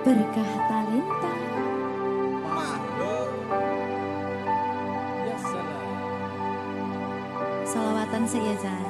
Berkah talenta. Makhluk. Ya salam. Salawatan seizan.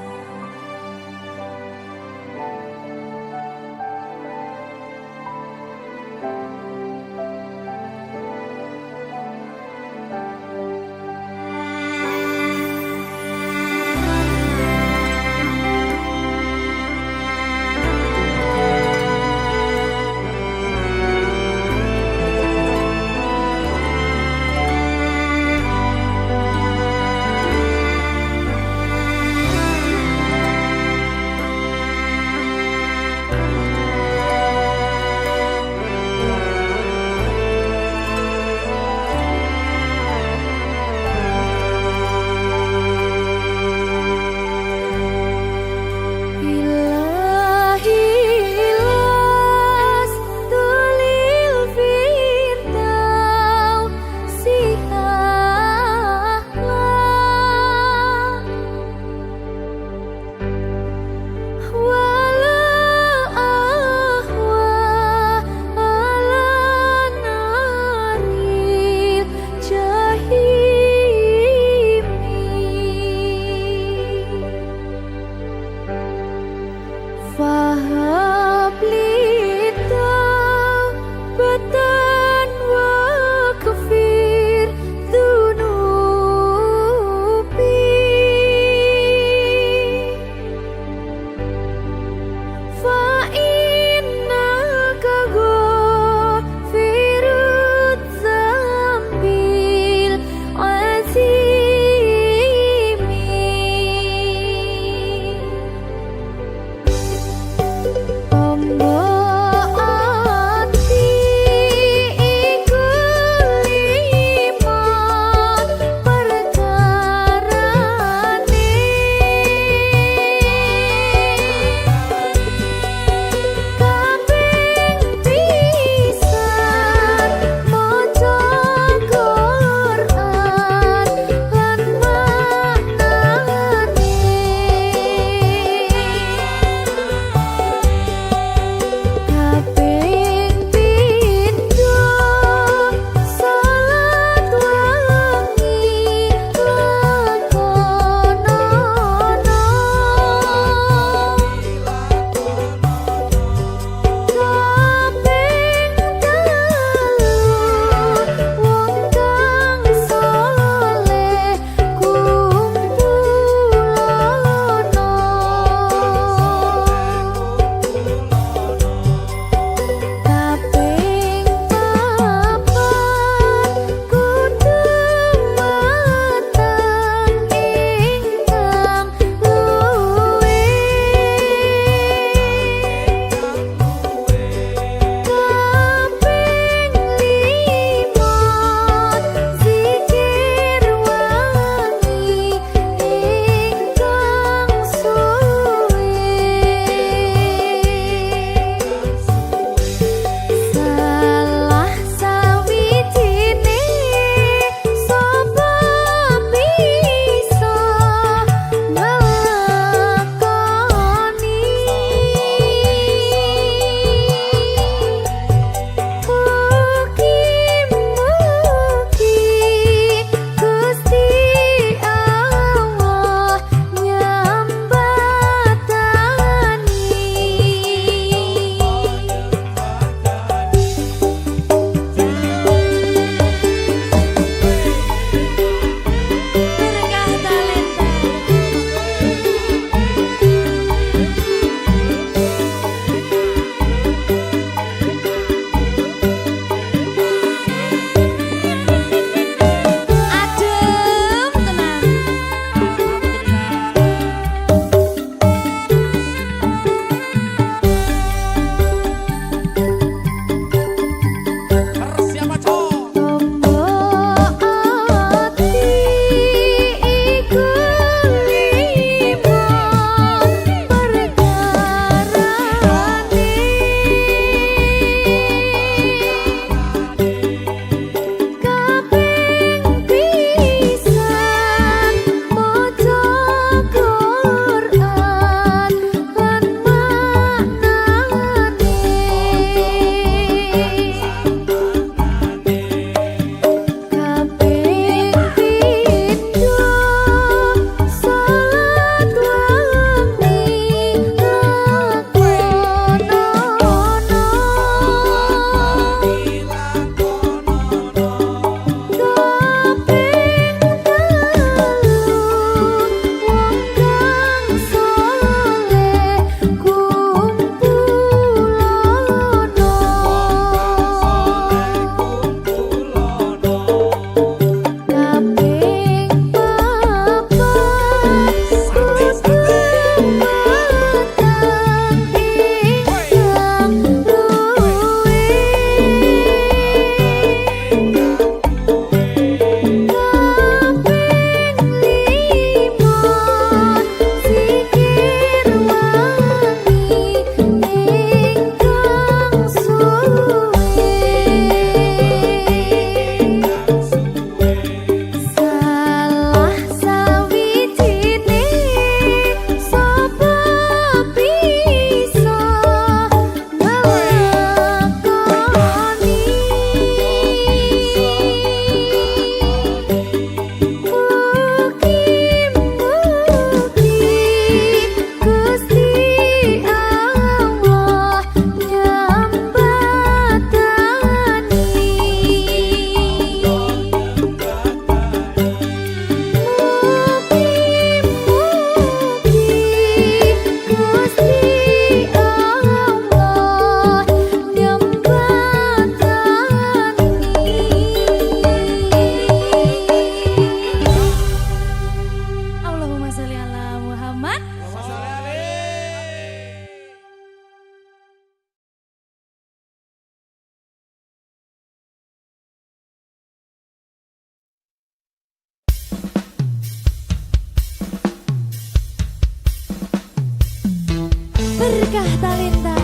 Yah Talenta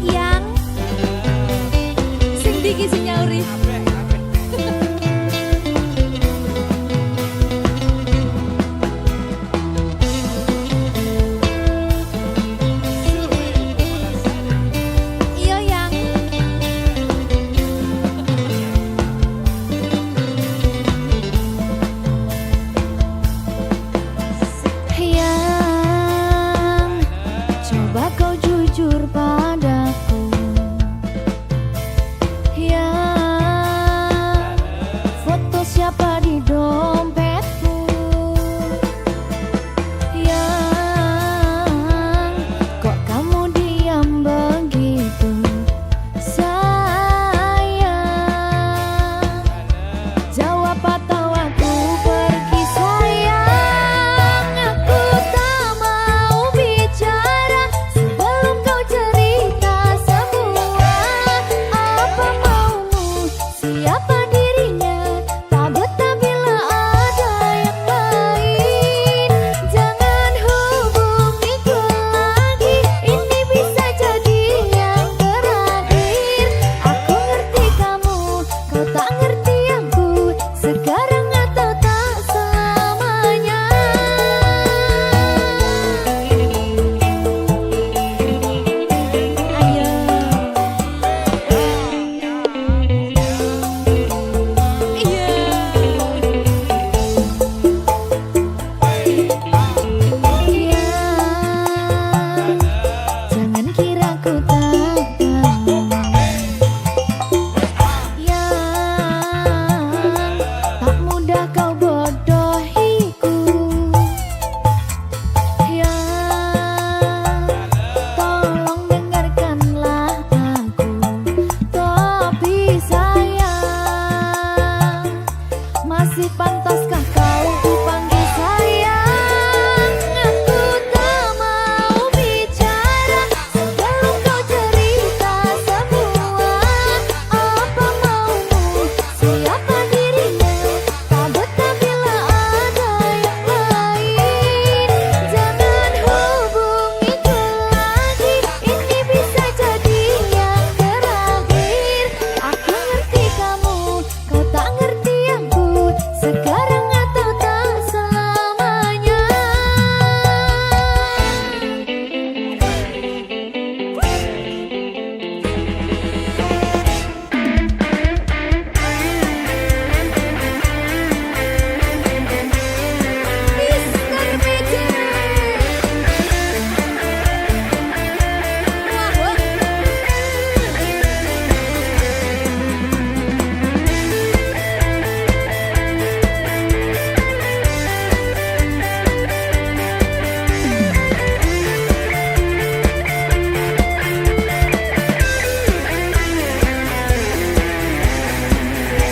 yang sing diki sing nyauri. Iya yang coba kau jujur padaku, ya foto siapa di dompetku, yang kok kamu diam begitu sayang, jawab atau aku pergi sayang, aku tak mau bicara sebelum kau cerita semua apa maumu, siapa dirinya, tak betah bila ada yang lain, jangan hubungiku lagi, ini bisa jadi yang terakhir, aku ngerti kamu, kau tak ngerti aku, sekarang atau tak selamanya. Ayo. Iya. Jangan kira ku tak tahu, yang tak mudah kau bodohiku, yang tolong dengarkanlah aku, tapi sayang, masih pantaskah kau kupanggil sayang, aku tak mau bicara sebelum kau cerita semua apa maumu, siapa dirinya, tak betah bila ada yang lain, jangan hubungiku lagi, ini bisa jadi yang terakhir, aku ngerti kamu, kau tak ngerti aku, sekarang atau tak selamanya. Mr. Magic.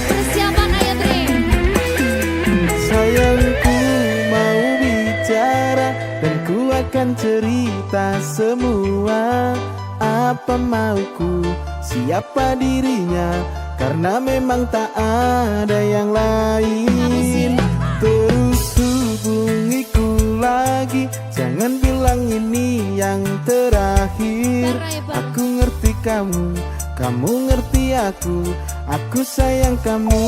Persiapan ayo Tri. Sayangku mau bicara dan ku akan cerita semua apa mauku, siapa dirinya, karena memang tak ada yang lain. Terus hubungiku lagi, jangan bilang ini yang terakhir. Aku ngerti kamu, kamu ngerti aku sayang kamu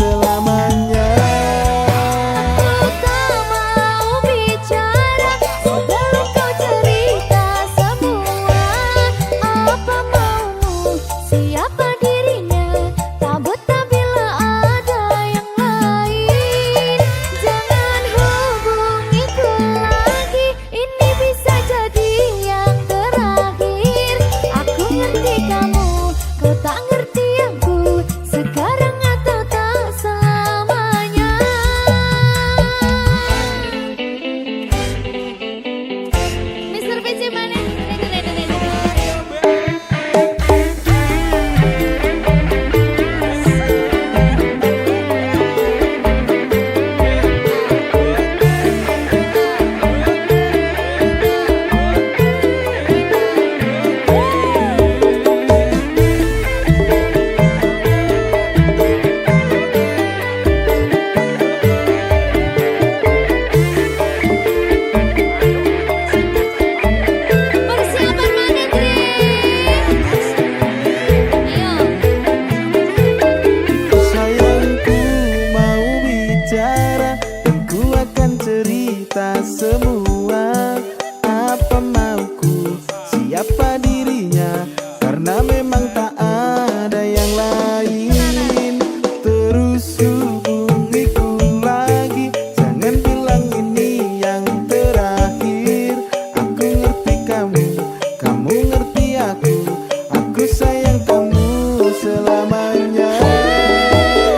selamanya. Aku tak mau bicara sebelum kau cerita semua apa maumu, siapa dirinya, tak betah bila ada yang lain, jangan hubungiku lagi, ini bisa jadi yang terakhir, aku ngerti kamu, kau tak ngerti aku, sekarang atau tak selamanya. siapa dirinya, karena memang tak ada yang lain. Terus hubungiku lagi, jangan bilang ini yang terakhir. Aku ngerti kamu, kamu ngerti aku sayang kamu selamanya.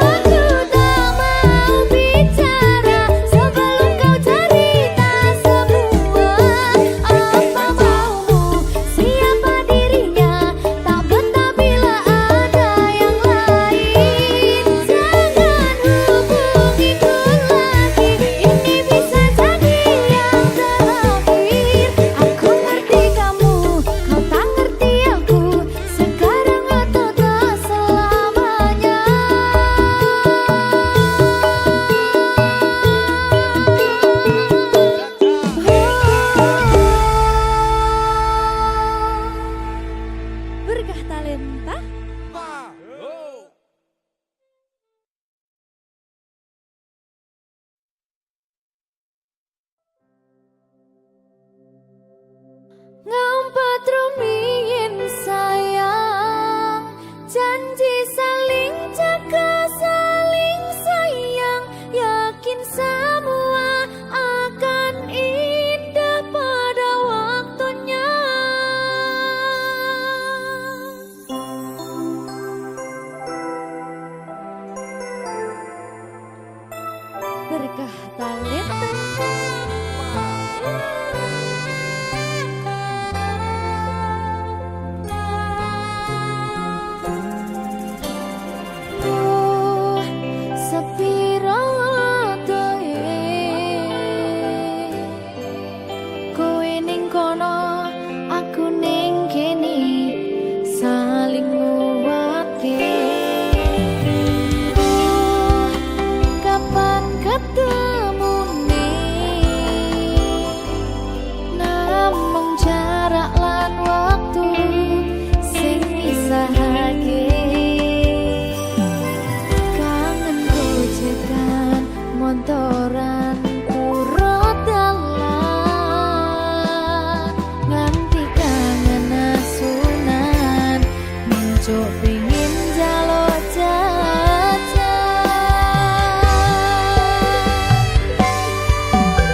Aku tak mau bicara sebelum kau cerita semua. Apa maumu, siapa dirinya, tak betah bila ada yang lain. Jangan hubungiku lagi, ini bisa jadi yang terakhir. Aku ngerti kamu, kau tak ngerti aku, sekarang atau tak selamanya. Berkah talenta. Makhluk. Ngumpat rumiyin sayang, janji saling jaga saling sayang, yakin semua akan indah pada waktunya. Berkah talenta. Sepiro wadohe kowe ning kono, aku ning kene, saling nguatke. Kapan ketemune, namung jarak lan waktu sing misahake. Kangen gojekan montoran turut dalan, nganti kangen asunan muncul pingin jaluk jajan.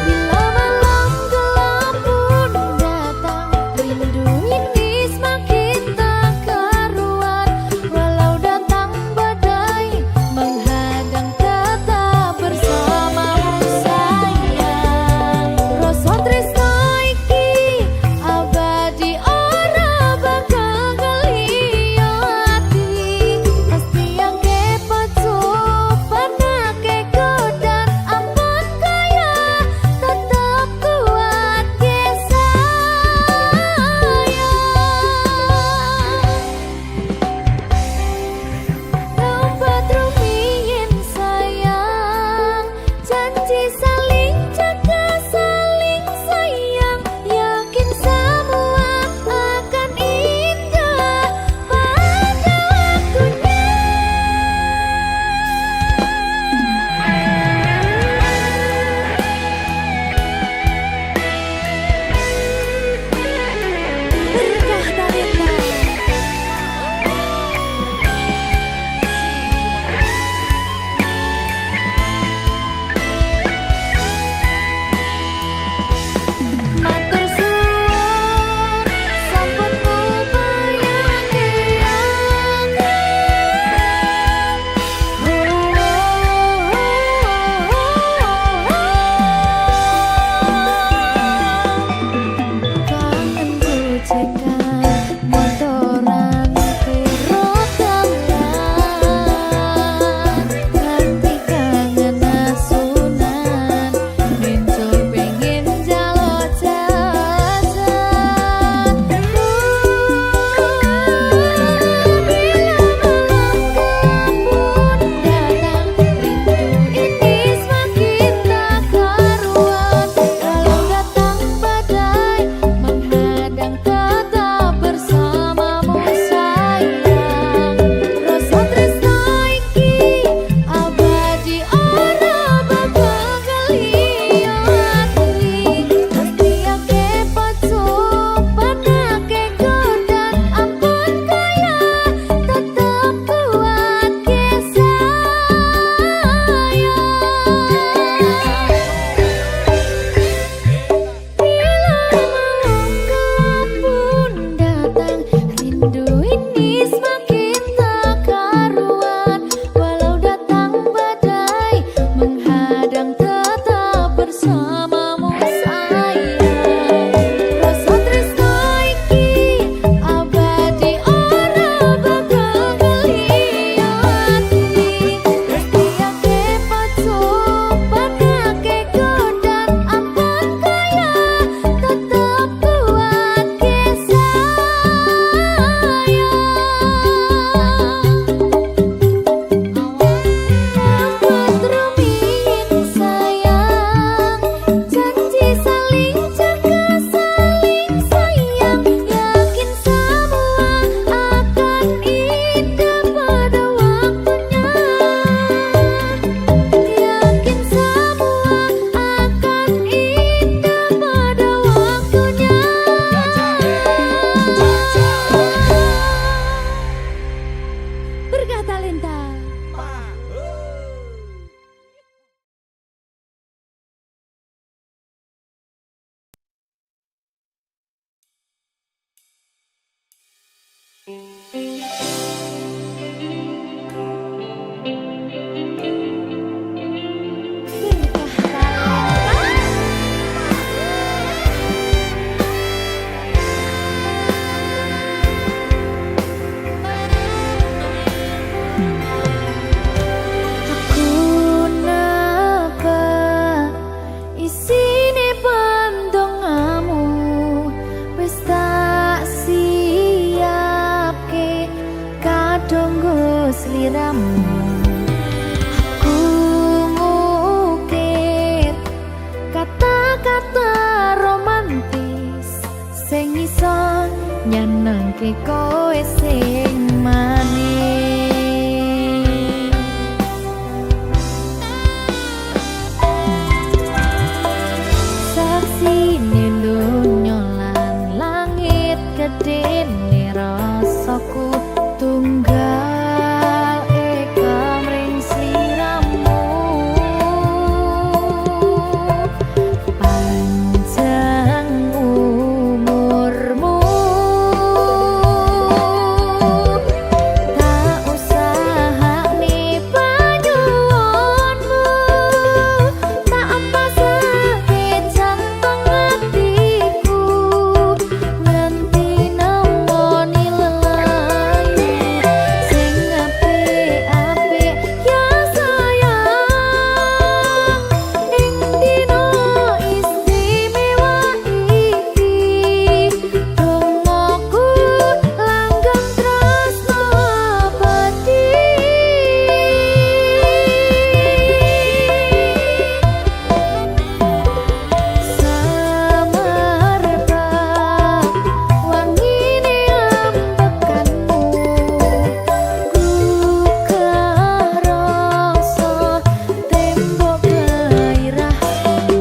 Bila malam gelap pun datang, rindu ini semakin tak karuan. Walau datang badai menghadang, tetap bersamamu sayang. Rasa tresno iki abadi, ora bakal ngeliyo ati. Pasti yang kepacut panake godan, ampun kaya tetap kuat ke sayang. nyenengke kowe sing manis. Saksine donya lan langit gedene rasaku tunggal eka mring sliramu. Panjang umurmu, tak usahane panyuwunmu, tak empasake jantung hatiku, nganti nemoni lelayu sing apik-apik ya sayang. Ing dina istimewa iki dongaku langgeng tresno abadi. Samarba wangine ambekanmu, gugah rasa tembok gairahku,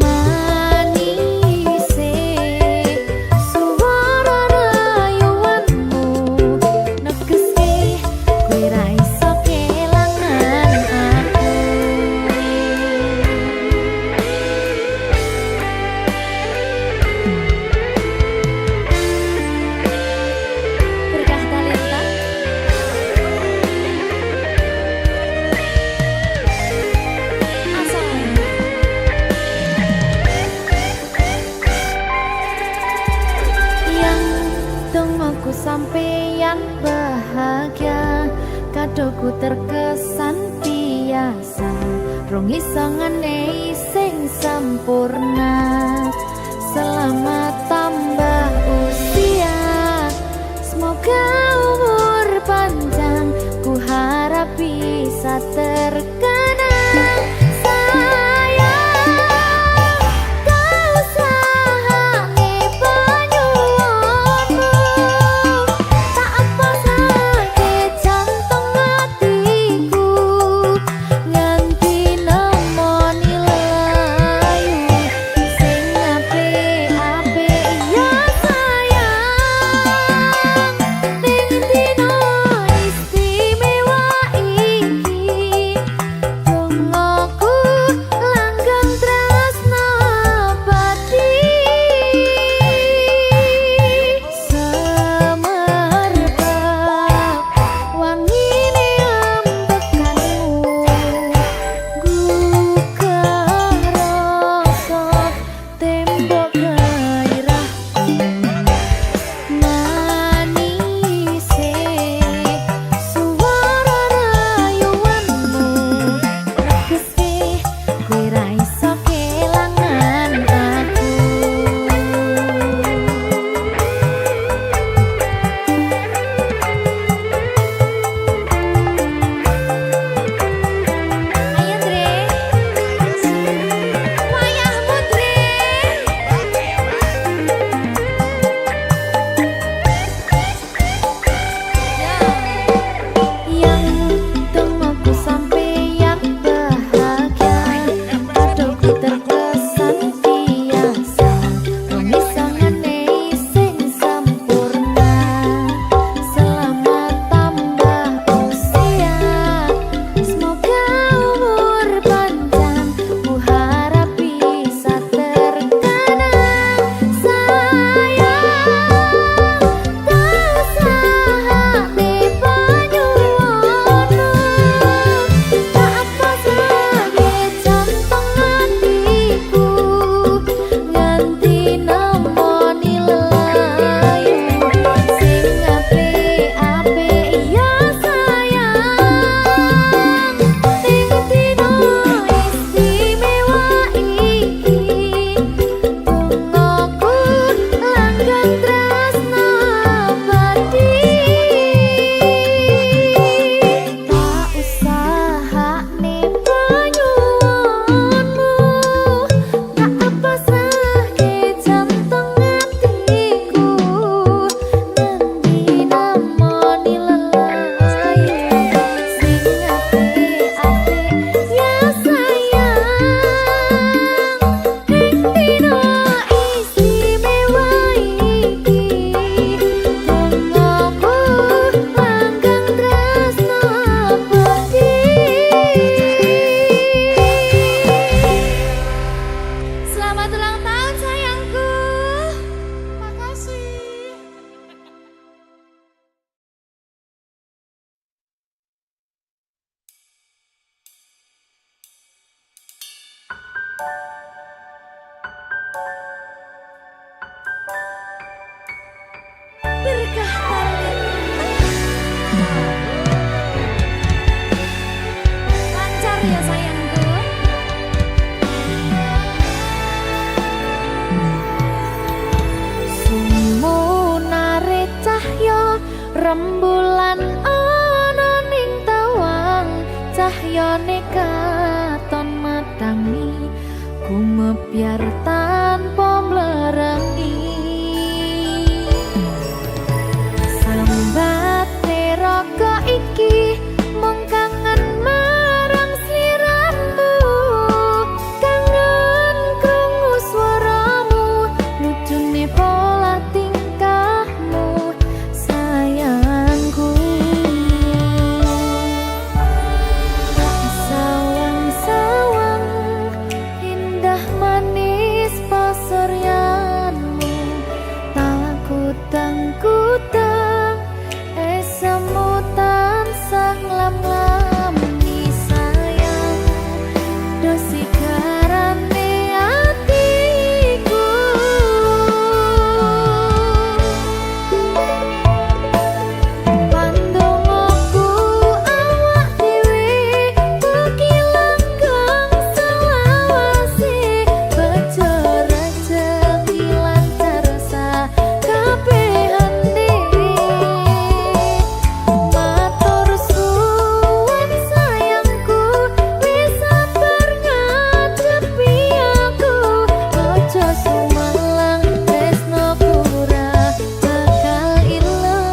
manise suara rayuanmu negeske kowe ra iso kelangan aku. Berkah talenta asal yang dongaku sampeyan bahagia, kadoku terkesan biasa, rong iso ngenehi sing sempurna. Selamat tambah usia, semoga umur panjang, ku harap bisa terkenang. Sayang, kau usahane panyuwunmu, tak empasake jantung hatiku, nganti nemoni lelayu sing apik-apik Berkah talenta. Lancar ya sayangku. Sumunare cahya rembulan ana ning tawang, cahyane katon madangi gumebyar tanpa mlerengi. Sambate raga iki mung kangen marang sliramu, kangen krungu swaramu, lucune pola tingkahmu sayangku. Sawang-sawang indah manis pasuryanmu, takutang-kutang esamu tansah nglam-nglami sayang, dosi garane atiku. Pandongoku awak dhewe mugi langgeng selawase, bejo rezeki lancar sakabehane. Matur suwun sayangku, wis sabar ngadepi aku, ojo sumelang tresnoku ora bakal ilang.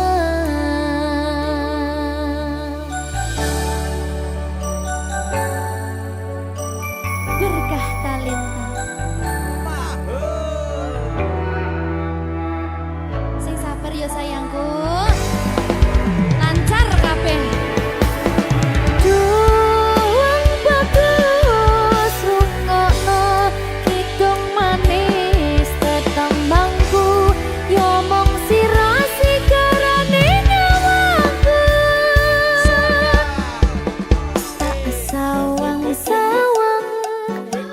Berkah talenta. Sing sabar ya sayangku. Lancar kabeh. Juang bagus rungokno kidung manis tetembangku, yo mong sira sigarane nyawaku. Tak sawang-sawang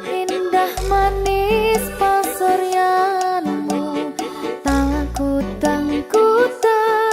indah manis pasuryanmu, takutang-kutang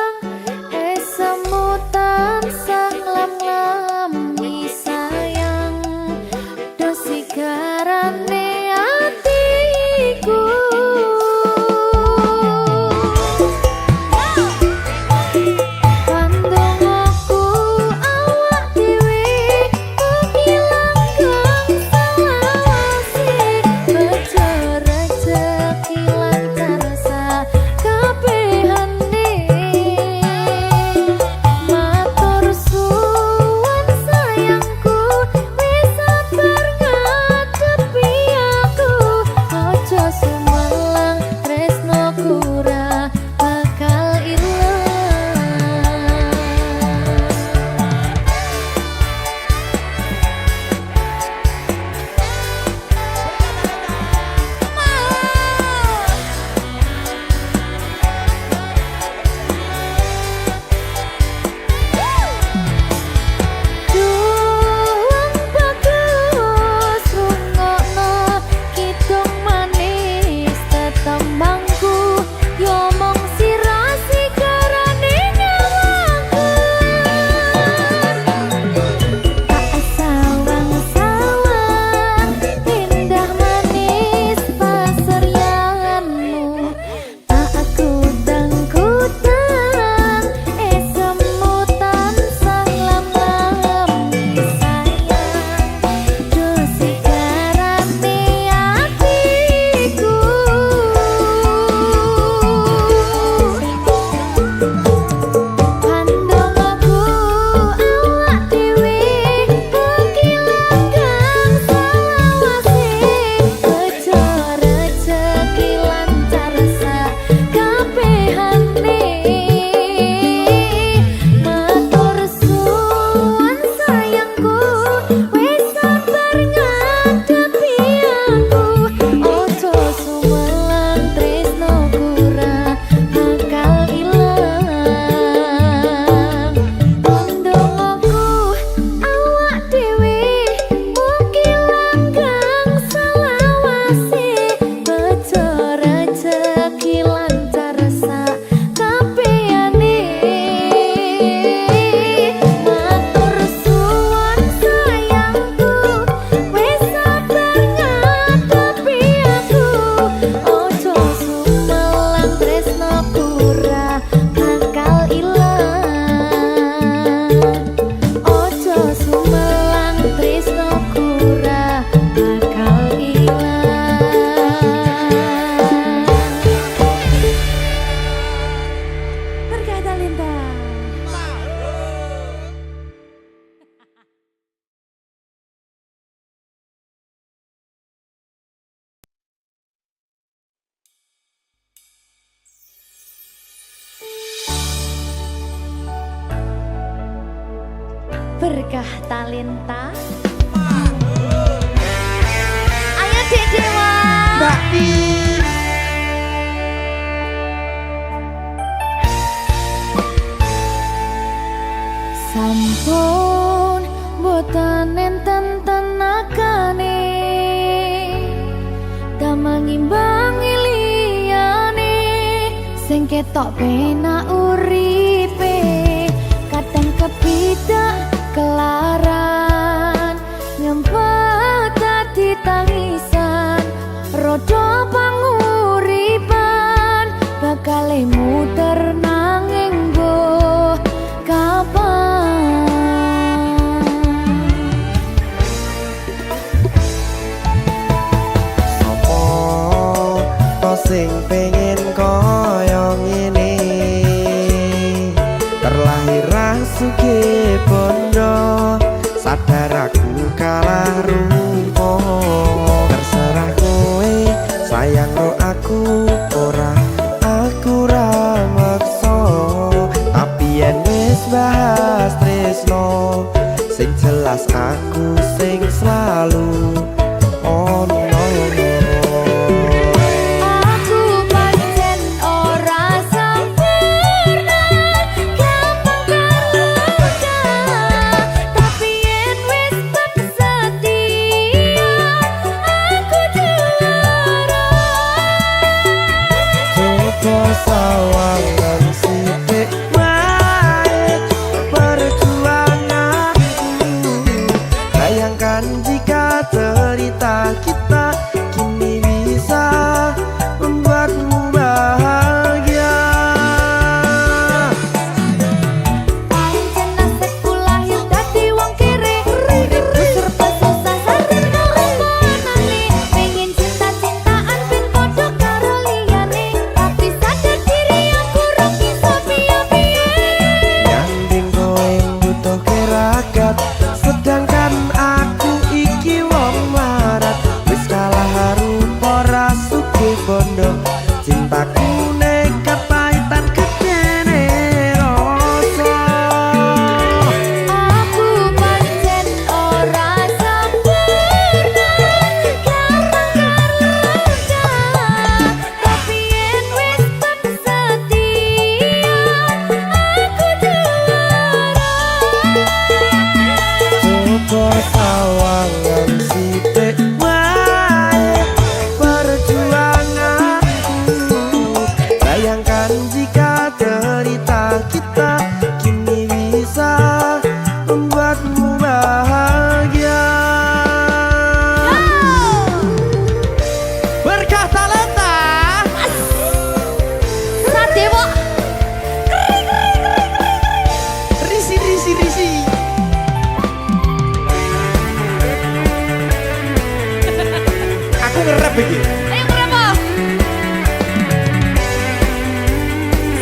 berkah talenta. Ayo Dek Dewa. Mbak Pi. Sampun boten enten tenagane damel ngimbangi liyane sing ketok penak uripe kadang kepidak kelaran nyempet dadi tangisan rodo panguripan bakal muter nanging mbuh kapan. Sing pengen koyo ngene terlahir rasuke bondo sadar aku kalah rumpo terserah kowe sayang ro aku ora aku ra maksa tapi yen wis bahas tresno sing jelas aku sing selalu ono. Sawangan sithik wae perjuanganku. Bayangkan jika cerita kita kini bisa membuatmu bahagia. Pancen nasibku lahir dadi wong kere uripku serba susah sareng ngelomponane pengen cinta-cintaan ben padha karo liyane tapi sadar diri aku ora bisa piye-piye. Nyanding kowe butuh keragat sedangkan aku iki wong marat wis kalah rupa rasuke bondo cintaku nekat pahitan kedene rasa. Aku pancen ora sempurna gampang terluka tapi yen wis setia aku juara. Coba sawangan sithik wae perjuanganku. Bayangkan jika cerita kita kini bisa membuatmu bahagia. Berkah talenta. Sadewo Risi. Aku ngerap iki. ayo berapa?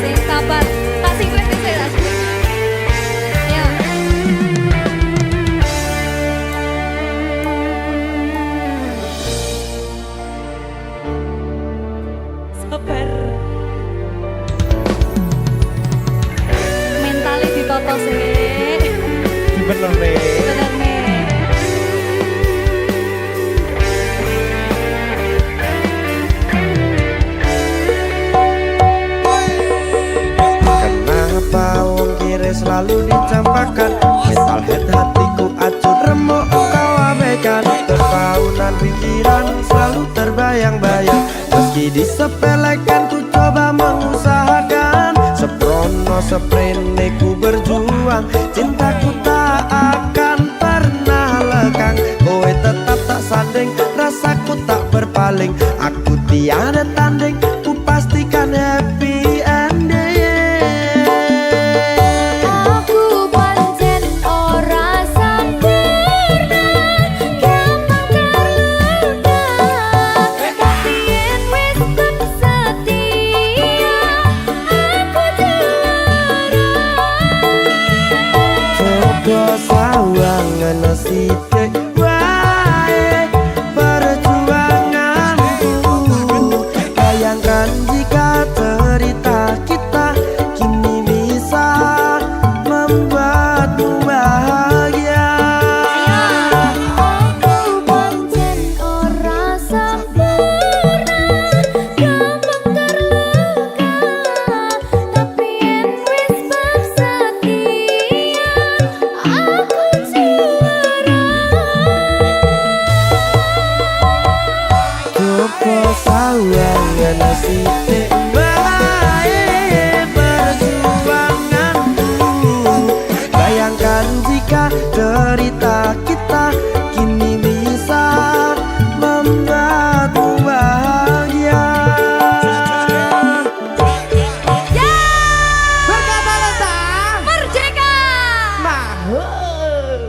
Sing sabar, tak singkret sih tak singkret. Ayo. Sabar. Mentalnya ditoto sih. Bener nih. Bener nih. Kenapa wong kiri selalu dicampakkan? Metalhead hatiku acur remuk kau abaikan. Terpaunan pikiran selalu terbayang-bayang. Meski disepelekan ku coba mengusahakan. Seprono seprene ku berjuang. Cintaku tak akan pernah lekang. Kowe tetap tak sanding, rasaku tak berpaling. Aku tiada tanding, ku pastikan happy ending. Aku pancen ora sempurna gampang terluka tapi yen wis setia aku juara. Coba sawangan sithik wae perjuanganku. Bayangkan jika cerita kita kini bisa membuatmu bahagia. cerita kita kini bisa membuatmu bahagia. Ya, Berkata letah merdeka. mahal.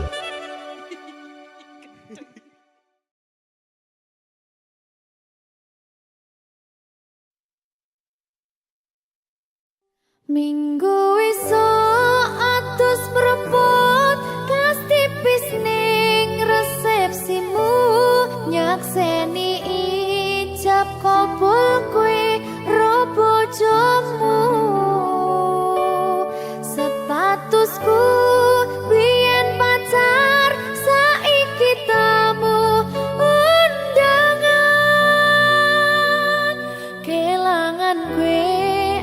Minggu esuk atus mrepot kas tipis ning resepsimu nyakseni ijab kabul kowe ro bojomu statusku biyen pacar saiki tamu undangan kelangan kowe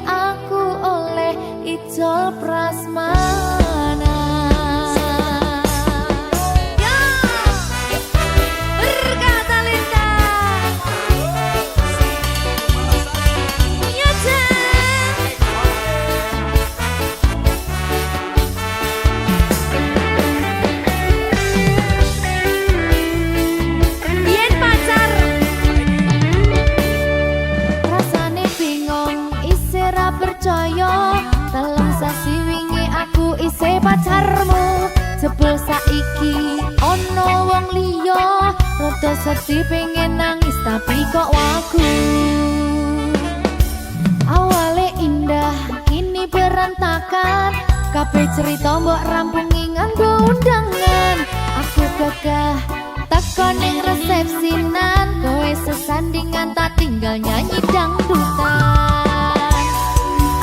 aku oleh ijol prasmanan. Ya, berkata Linda. Ya, Jen. Biyen pacar rasane bingung isih ra percaya dalam sasi wingi aku isih pacarmu jebul saiki ono wong liya rada sedih pengen nangis tapi kok wagu awale indah kini berantakan kabeh cerita mbok rampungi nganggo undangan aku gagah teko ning resepsinan kowe sesandingan tak tinggal nyanyi dangdutan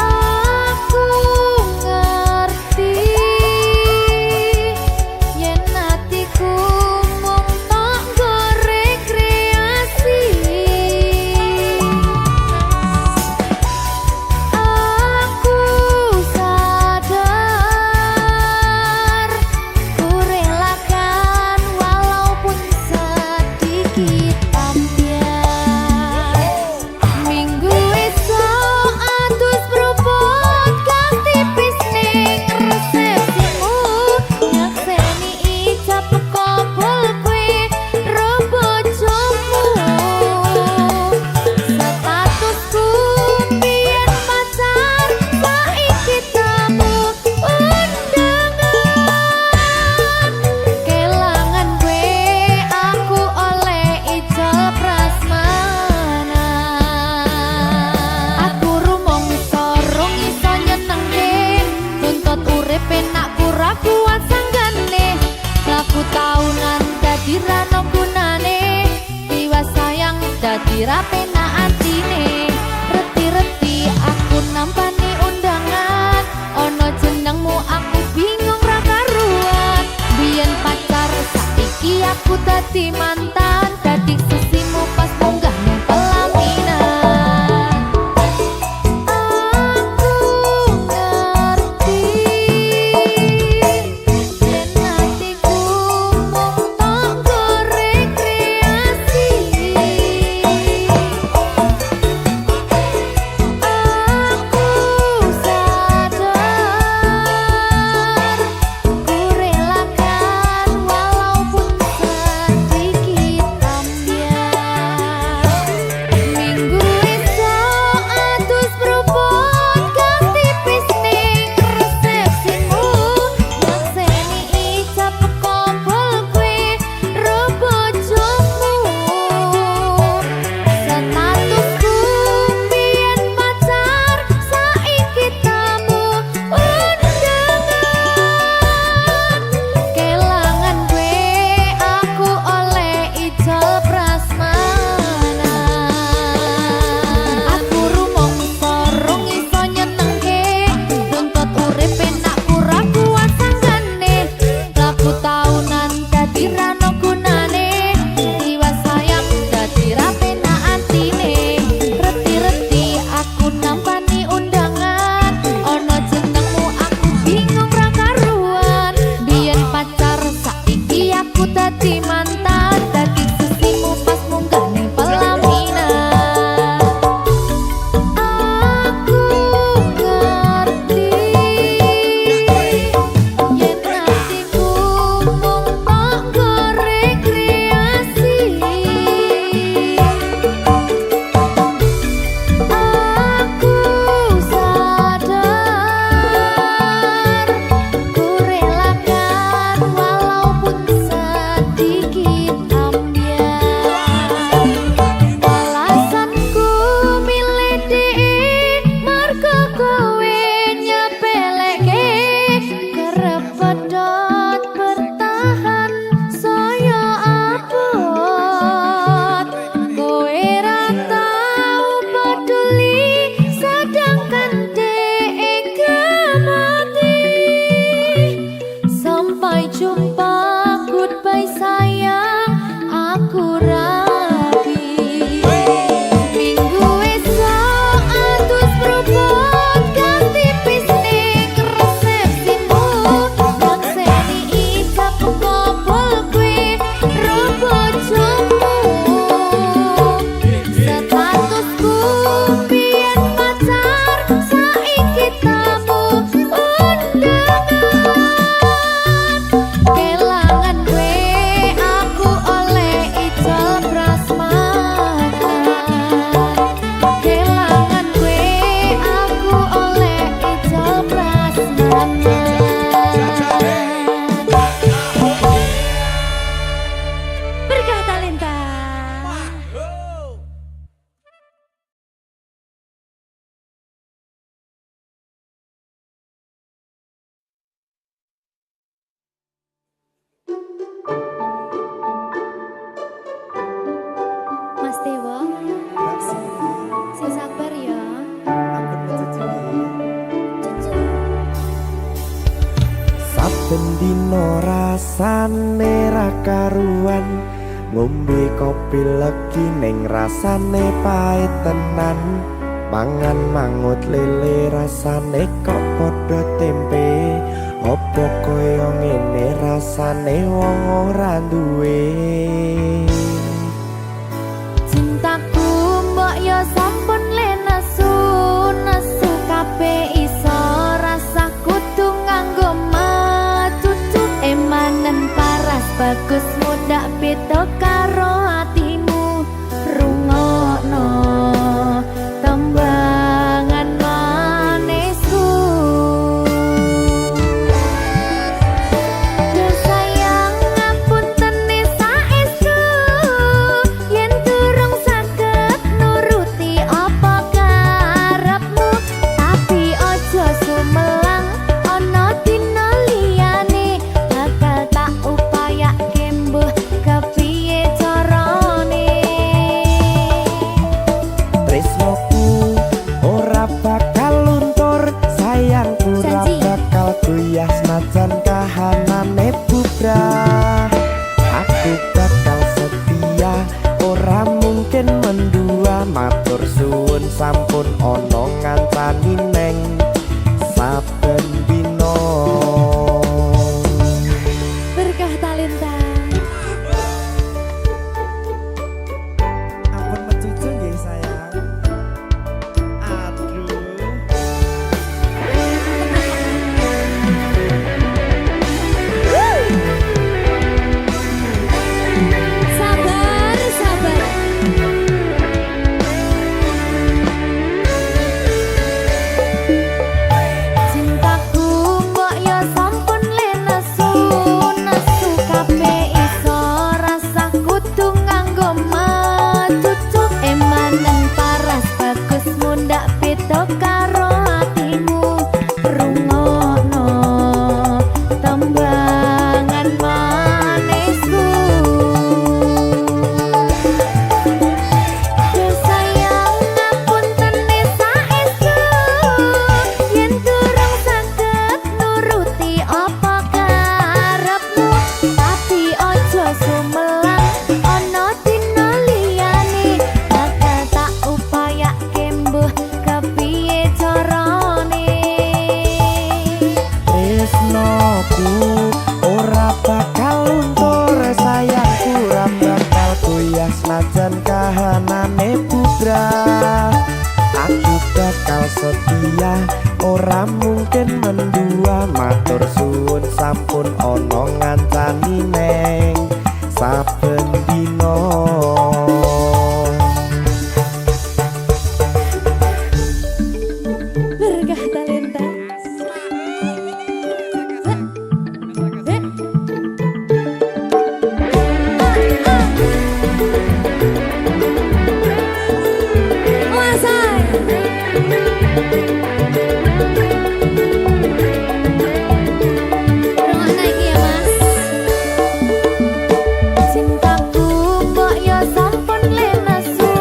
aku ngerti yen atiku mung tok nggo rekreasi aku sadar ku relakan walaupun sedikit ambiar minggu esok atus beruput kas tipis ning resepsimu nyakseni ijab kabul kowe ro bojomu statusku biyen pacar saiki tamu undangan kelangan kowe aku oleh ijol prasmanan aku rumangsa rong iso nyenengke tuntut urip enak ora kuat sanggane laku taunan dadi ra ono gunane tiwas sayang dadi ra penak atine reti-reti aku nampani undangan ono jenengmu aku bingung ra karuan biyen pacar saiki aku dadi mantan dadi sesimu pas munggah nang pelaminan aku ngerti yen atiku mung tok nggo rekreasi saben dino rasane ra karuan ngombe kopi legi ning rasane pahit tenan mangan mangut lele rasane kok padha tempe opo koyo ngene rasane wong ora duwe Cintaku mbok yo sampun le nesu nesu kabeh iso rasa kudu nganggo matutu emanen paras bagus mudak beda karo atimu rungokno tembangan manisku Duh sayang ngapunten saestu yen durung saged nuruti apa karepmu tapi aja sumelang ana dina liyane bakal tak upayake mbuh kepiye carane tresnoku ora bakal luntur sayangku ora Janji. bakal goyah senajan kahanane bubrah aku bakal setia ora mungkin mendua matur suwun sampun ana ngancani neng saben dina berkah talenta Ampun mencucu nggih sayang. Aduh. sabar sabar cintaku mbok yo sampun le nesu nesu kabeh iso rasa kudu nganggo matutu emanen paras bagus mundak beda karo atimu rungokno tembangan manisku Duh sayang ngapunten saestu yen durung saged nuruti apa karepmu tapi aja sumelang ana dina liyane bakal tak upayake mbuh kepiye carane tresnoku ora bakal luntur sayangku ora bakal goyah senajan kahanane bubrah aku bakal setia ora mungkin mendua matur suwun sampun ana ngancani neng saben dina berkah talenta Cintaku mbok yo sampun le nesu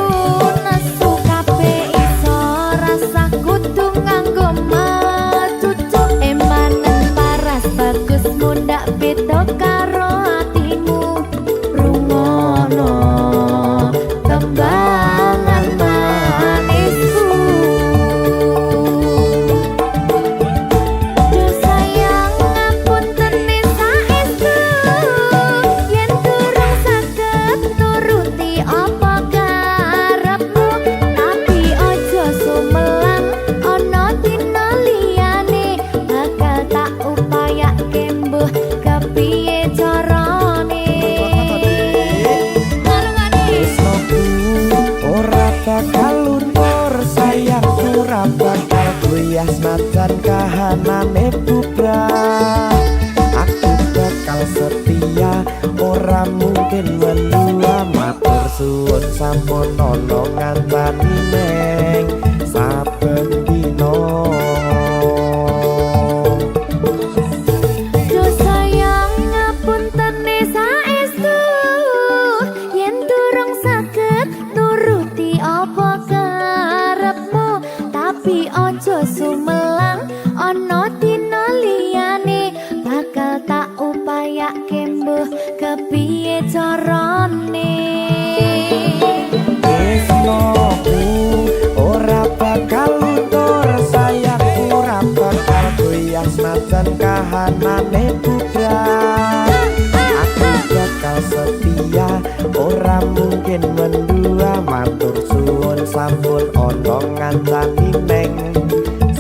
nesu kabeh iso rasa kudu nganggo matutu emanen paras bagus mundak beda karo atimu rungokno tembangan manisku Duh sayang ngapunten saestu yen durung saged nuruti apa karepmu tapi aja sumelang ana dina liyane bakal tak upayake mbuh kepiye carane tresnoku ora bakal luntur sayangku ora bakal goyah senajan kahanane bubrah aku bakal setia ora mungkin mendua matur suwun sampun ana ngancani neng saben dina Duh sayang ngapunten saestu yen durung saged nuruti apa karepmu tapi aja sumelang ana dina liyane bakal wiyas najan kahanane bubrah. Aku bakal setia ora mungkin mendua, matur suwun sampun ana ngancani neng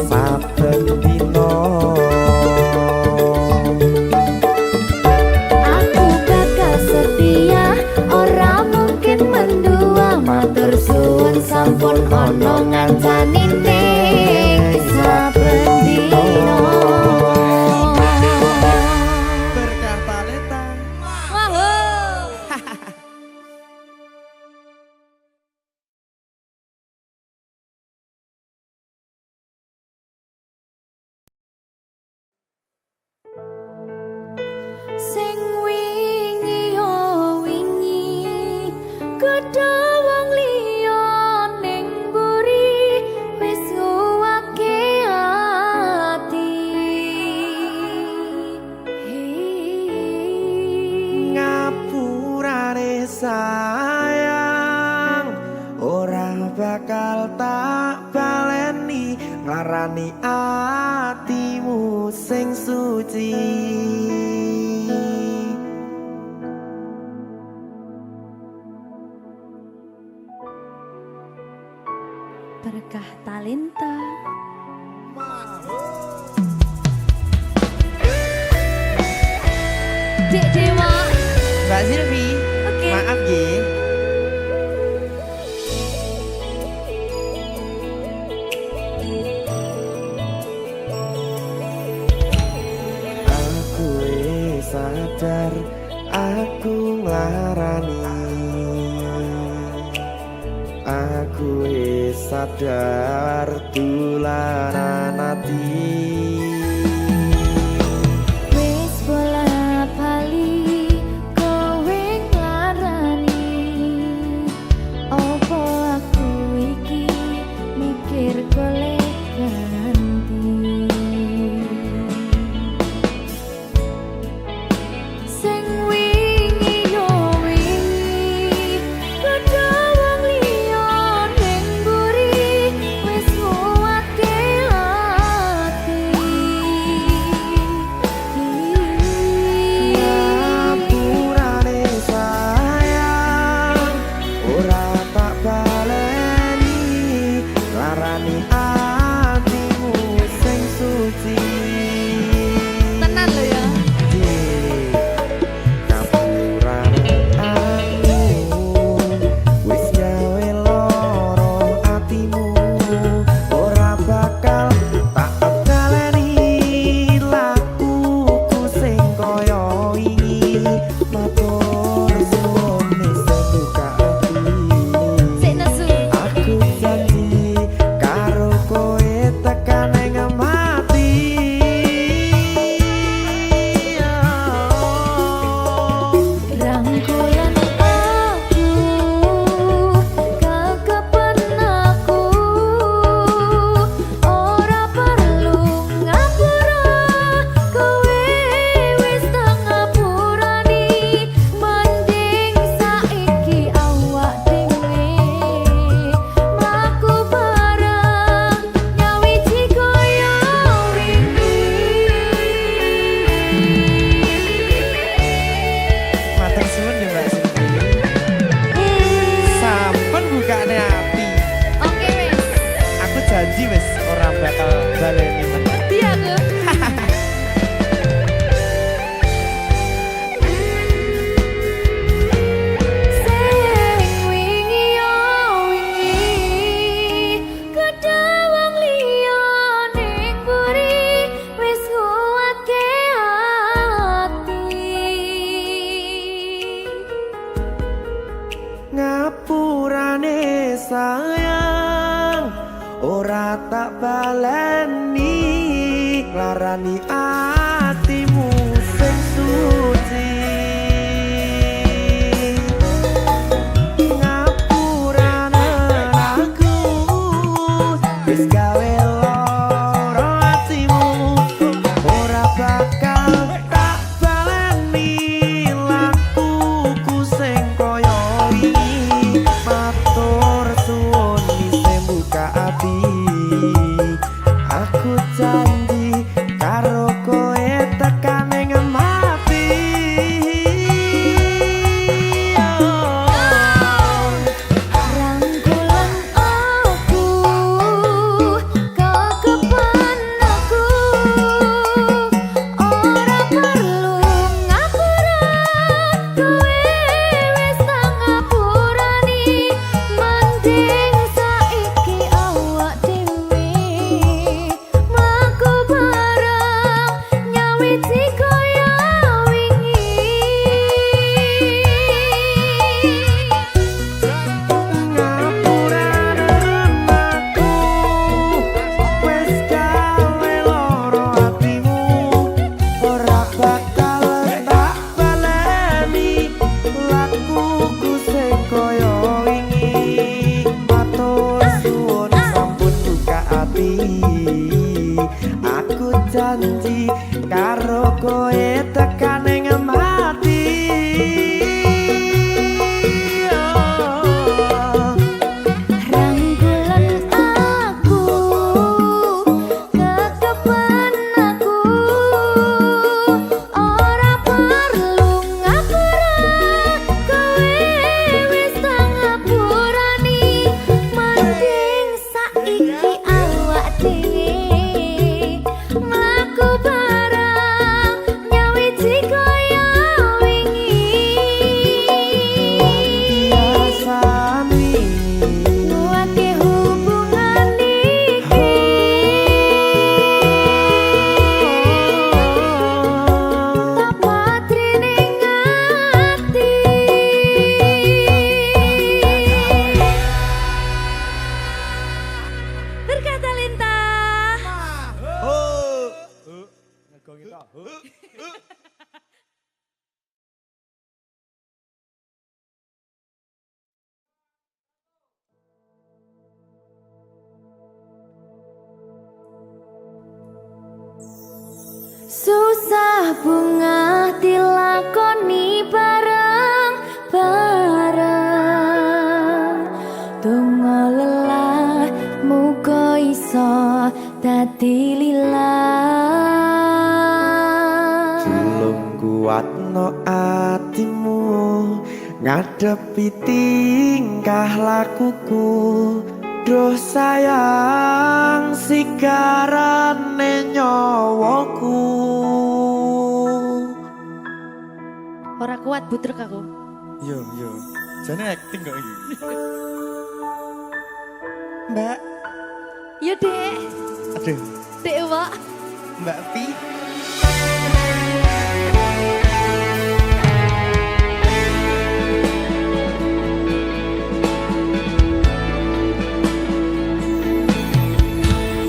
saben dina. Aku bakal setia ora mungkin mendua, matur suwun sampun ana ngancani ning saben dina. Berkah talenta. Sing wingi yo wingi kudu wong liya ning mburi wis nguwake ati. Ngapurane sayang ora bakal tak baleni, nglarani atimu sing suci. Berkah talenta. Dek Dewa. Mbak Silvi, Oke. maaf ye. Aku wis sadar aku nglarani, aku wis sadar dolanan ati. Wis bola bali kowe nglarani, opo aku iki mikir golek ganti. Sing wingi yo wingi kudu wong liya ning mburi wis nguwatke ati. Ngapurane sayang ora tak baleni, larani atimu sing suci. Tenan lho ya. Ngapurane aku wis gawe loro atimu, ora bakal tak baleni lakuku sing kaya wingi. Matur suwun wis buka ati. Sik nesu. Aku janji karo kowe tekan ing mati. Rangkulan aku, kekepen aku, ora perlu ngapura, kowe wis tak ngapurani, mending saiki awak dhewe mlaku bareng nyawiji kaya wingi. Matur suwun ya Mbak Silvi. Sampun bukane ati. Oke wis. Aku janji wis ora bakal baleni meneh. Iya aku. Sing wingi yo wingi kudu wong liya ning mburi wis nguwatke ati. Ngapurane sayang ora tak baleni, larani atimu sing suci. Ngapurane aku wis gawe loro atimu, ora bakal tak baleni lakuku sing kaya wingi. Matur suwun wis buka ati. Aku janji karo janji karo kowe tekan ing mati. Susah bunga dilakoni bareng-bareng, donga lelah muga iso dadi lillah. Tulung kuatno atimu ngadepi tingkah lakuku. Duh sayang sigarane nyawaku. Ora kuat butrek aku. Yo, jane acting kok iki. Mbak, Yo Dek. aduh, Dek Wak. Mbak Pi.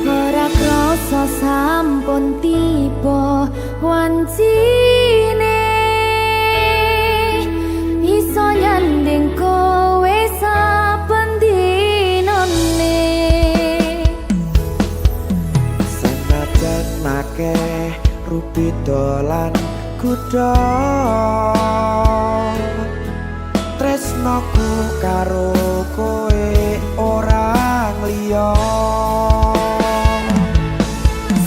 Ora krasa sampun tiba wancine, iso nyanding kowe saben dinane. Senajan akeh rupi dolan kuda, tresnoku karo kowe ora liya.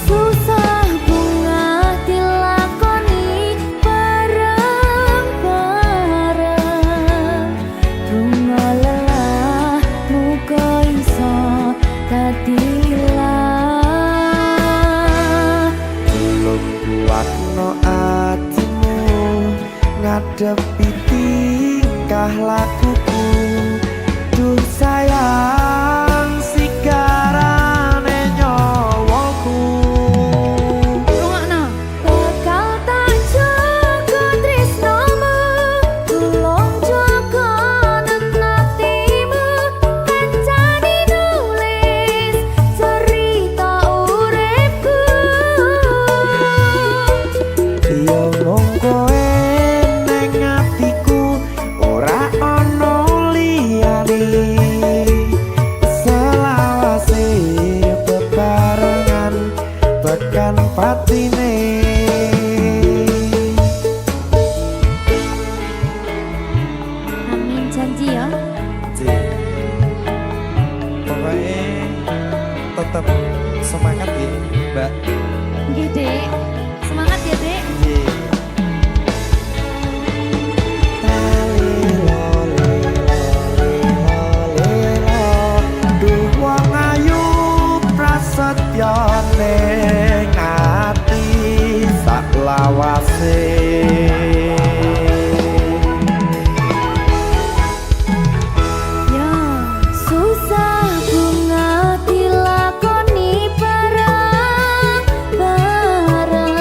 Susah bunga dilakoni bareng-bareng, bunga lelah muga iso dadi lillah. Tulung kuatno atimu ngadepi tingkah lakuku. Duh sayang sigarane nyawaku. Rungokno. Bakal tak jaga tresnomu, tulung jaga nenatimu, kancani nulis cerita uripku. Yo mung kowe neng atiku, ora ono liyane. Selawase bebarengan tekan patine. Amin janji ya. Pokoknya tetap semangat ya, Mbak. Nggih, Dek. Semangat ya, Dek. Iya. Duh wong ayu prasetyo ning ati saklawase. Ya, susah bunga dilakoni bareng-bareng,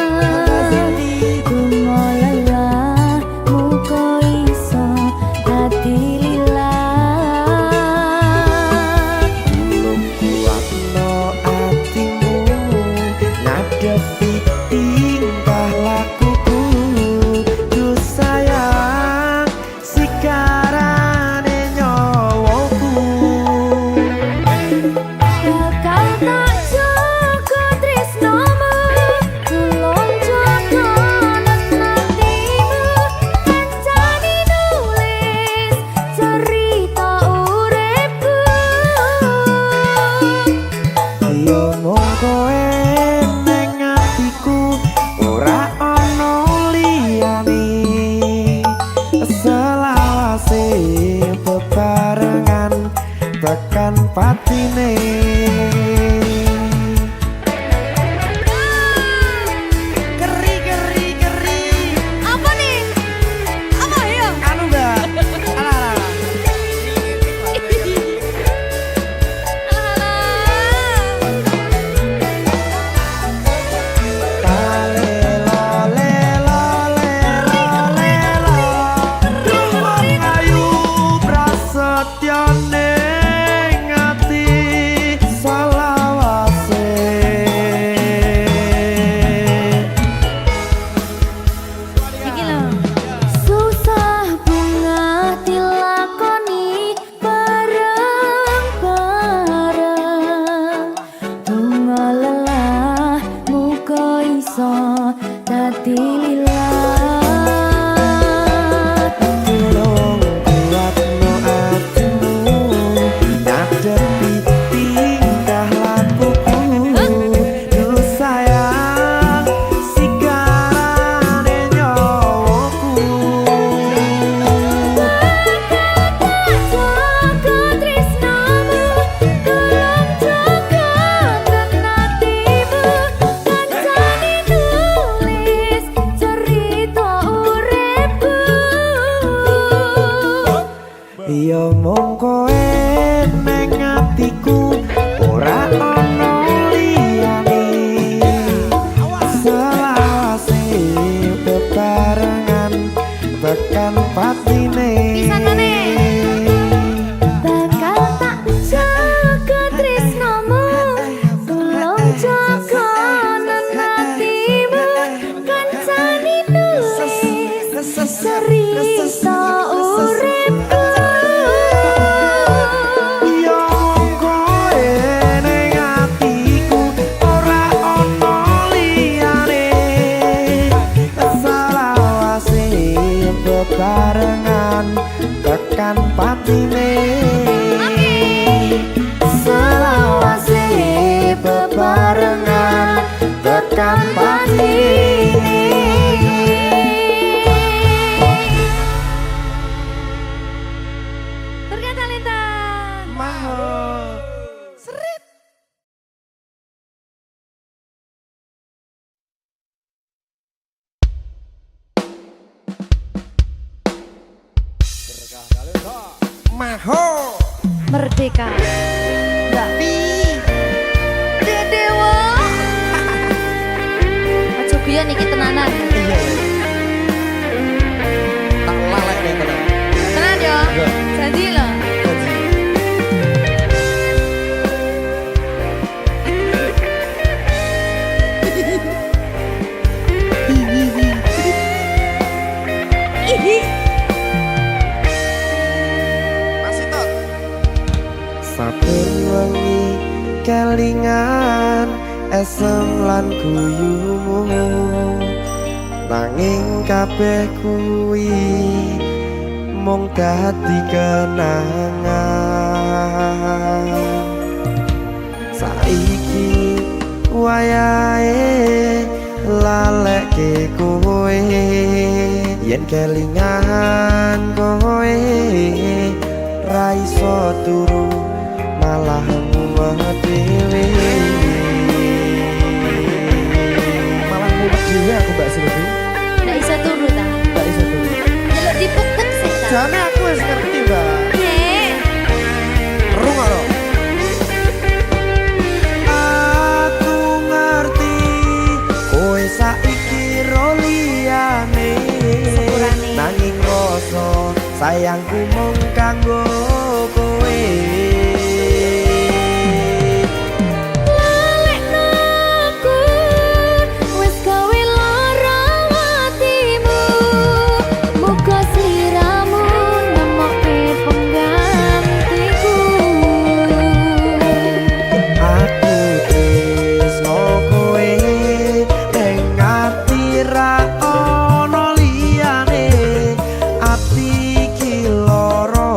iso dadi lilat. Tolong kuatno atimu ngadepi tingkah lakuku. Duh sayang sigarane nyawaku. Jaga tresnamu, tolong jaga tenatimu. Kancane tulis cerita uripku. Iya mung kowe neng atiku, ora ono liyane. Selawase bebarengan tekan patine. Pisanane. Bakal tak jaga tresnamu, tolong jaga nenatimu. Kancane nulis cerita uripku. Iya mung kowe neng atiku, ora ono liyane. Selawase bebarengan tekan patine. Selawase bebarengan tekan patine. Turga Talenta. Mahal. Seret. Mahal. Merdeka. Mbak Pi. Dedewo. Aja guyon iki tenanan. Iya. Tak lalek nih tenan. Tenan yo. Iya. Janji loh. Masih tot. Saben wengi kelingan esem lan guyumu, nanging kabeh kuwi mung dadi kenangan. Saiki wayahe lalekke kowe, yen kelingan kowe ra iso turu malah mumet dhewe. Malah mumet dhewe aku Mbak Silvi. Nggak bisa turu ta. Mbak iso dulu. Jaluk dipupuk sih ta. Jane aku wis ngerti, Mbak. Nek. Rungokno. Aku ngerti kowe saiki ro liyane, Sepurane. nanging rasa sayangku mung kanggo kowe. Lalekno aku, wis gawe lara atimu. Muga sliramu nemokke penggantiku. Aku tresno kowe ning ati ra ono liyane. Ati iki lara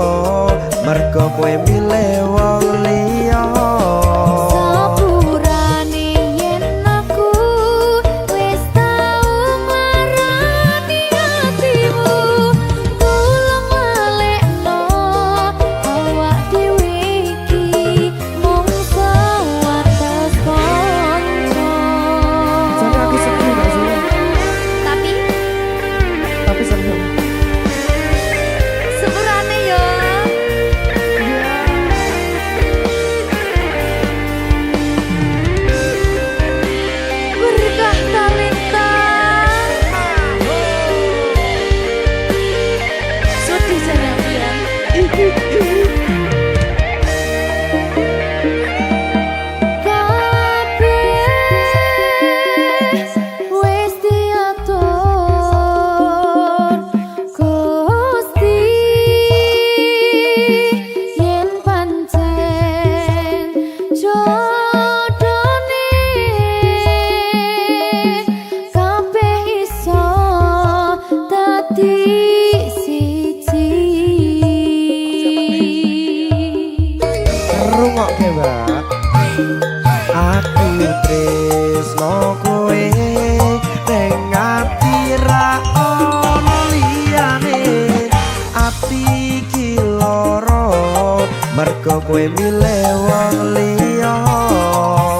kowe milih wong liya.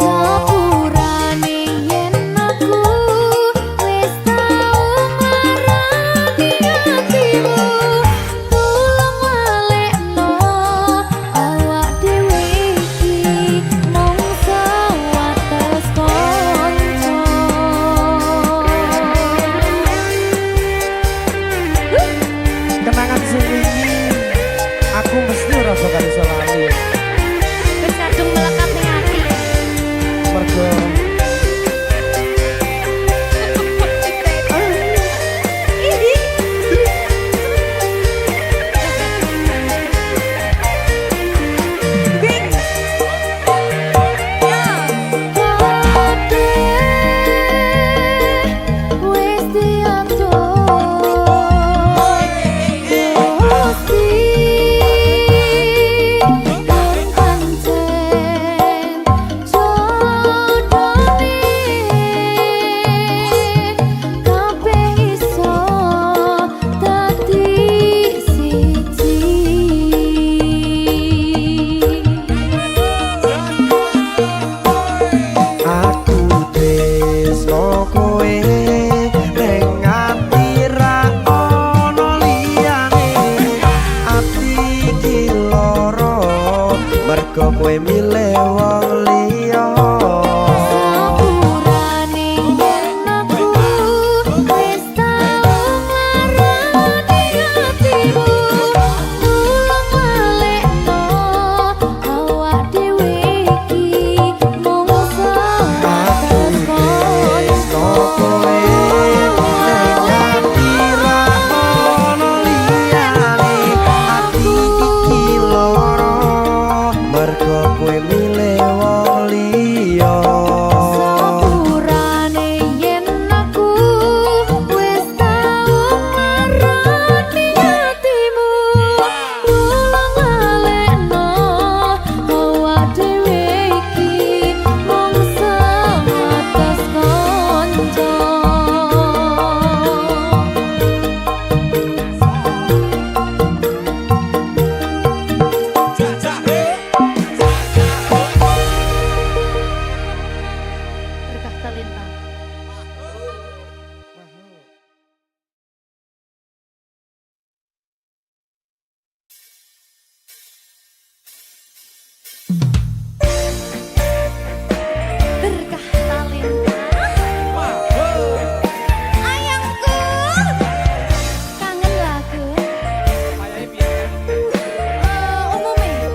Sepurane yen aku wis tau ngarani atimu, tulung walekno awak dhewe iki mung sewates kanca. Kenangan sing wingi aku mesti ora bakal iso lali. Wis kadung melekat ning ati. Mergo Wis diatur kowe milih wong liya. Sepurane yen aku wis tau ngarani atimu, tulung walekno awak dhewe iki mung sewates kanca. Kowe ning ati ra ono liyane, ati iki lara mergo kowe milih wong liya. Sepurane yen aku wis tau ngarani atimu, tulung walekno awak dhewe iki mung sewates kanca. Berkah talenta. Berkah talenta. Ayangku. Kangen lagu. Umumnya.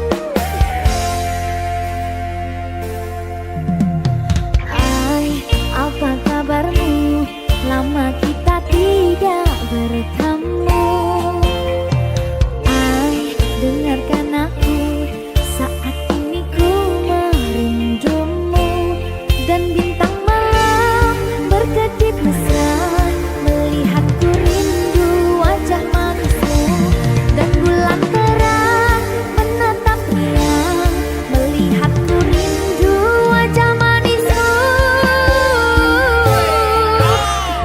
Hai, apa kabarmu? Lama kita tidak bertemu. Hai, dengarkan aku. Saat ini ku merindumu. Dan bintang malam berkedip mesra, melihatku rindu wajah manismu. Dan bulan terang menatap riang, melihatku rindu wajah manismu.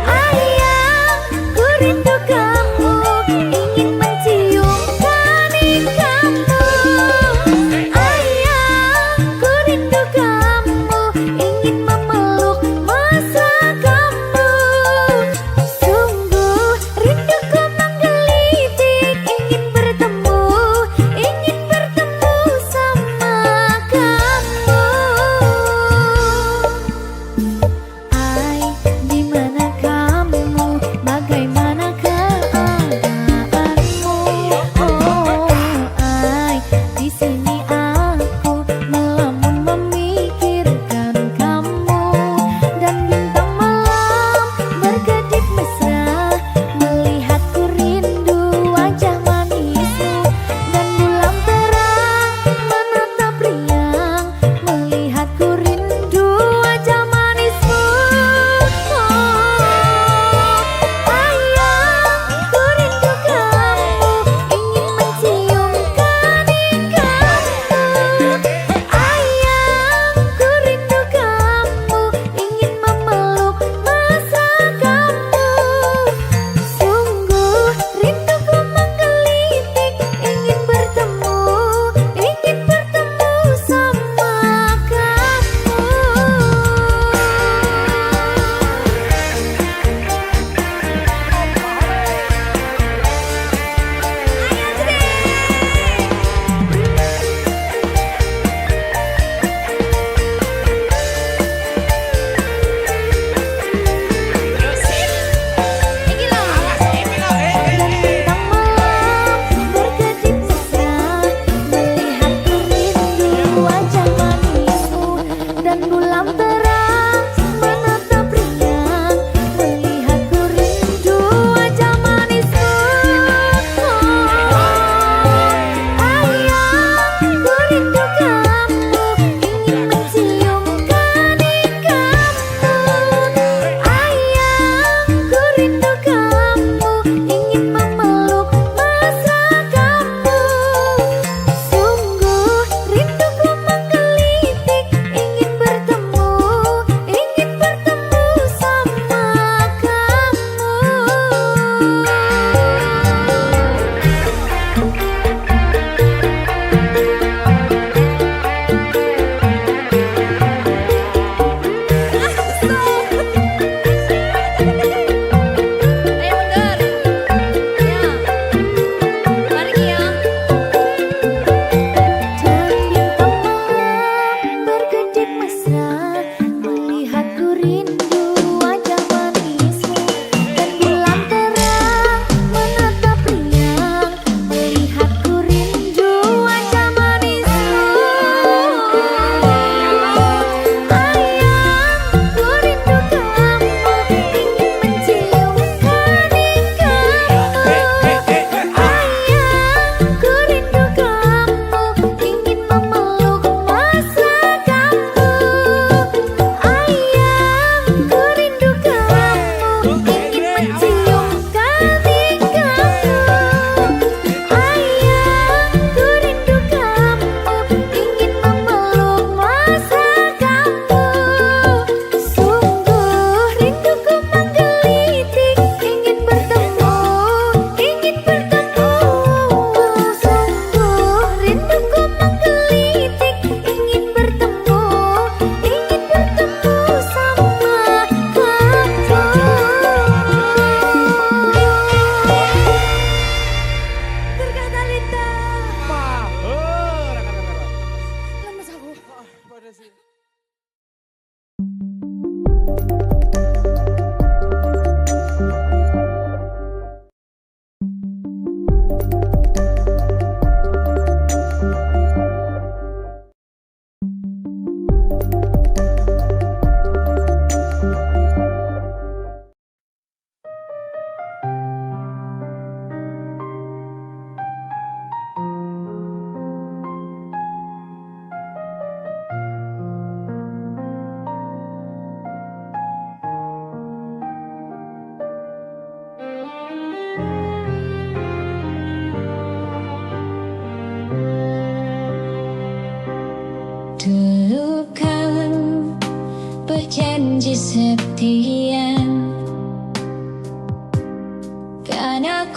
Ayang, ku rindu kamu, ingin mencium kaki kamu. Ayang, ku rindu kamu, ingin memeluk masa kamu.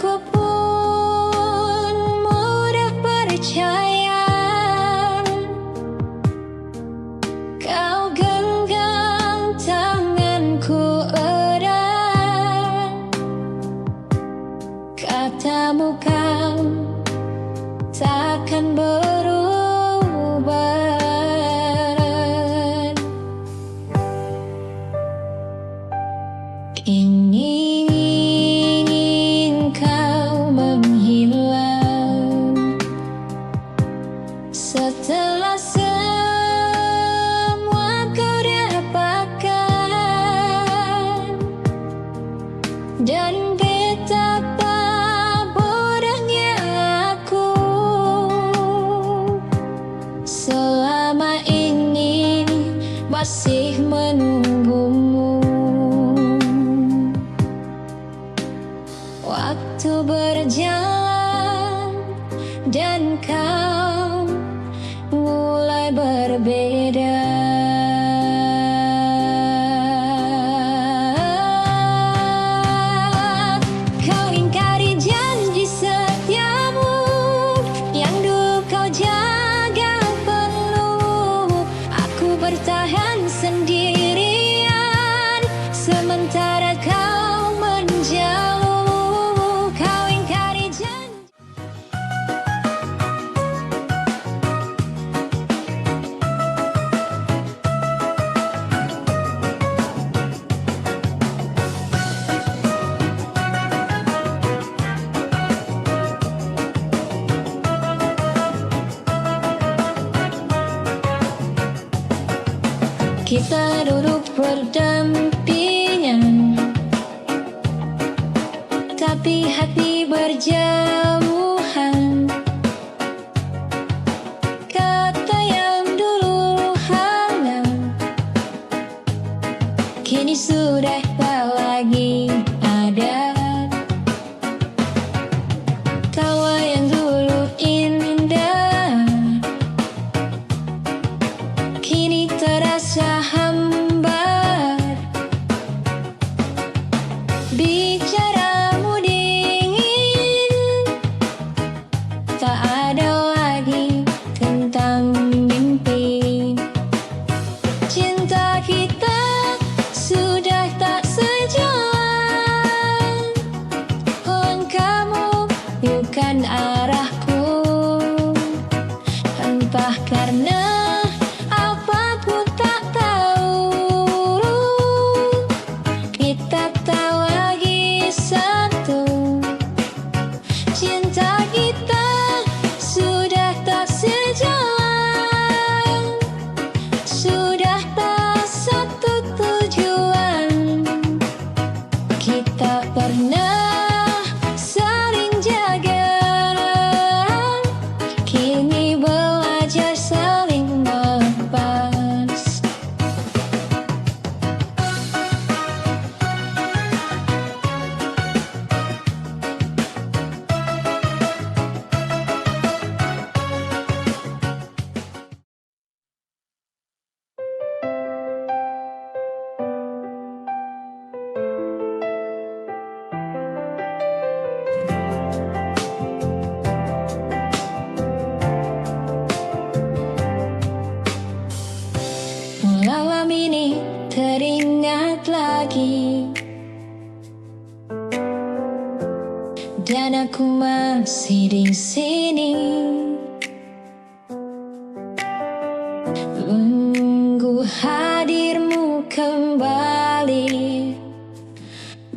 Aku pun mudah percaya. Kau genggam tanganku erat, katamu kan takkan berubah. Ingin kau menghilang setelah semua kau dapatkan, dan betapa bodohnya aku selama ini masih menunggumu. Waktu berjalan dan kau mulai berbeda. Kau ingkari janji setiamu yang dulu kau jaga penuh. Aku bertahan sendirian sementara kau menjauh. Kau ingkari janji. Kita duduk berdampingan, tapi hati berjauhan. Kata yang dulu hangat kini sudah tak lagi ada. Tawa yang dulu indah kini terasa hambar. Bicaramu dingin, tak ada lagi tentang mimpi. Cinta kita sudah tak sejalan. Langkahmu bukan arahku, entah karena apapun tak tahu. Kita tak lagi satu. Cinta kita sudah tak sejalan, sudah tak satu tujuan. Kita pernah saling jaga, kini belajar saling melepas. Malam ini teringat lagi, dan aku masih di sini menunggu hadirmu kembali.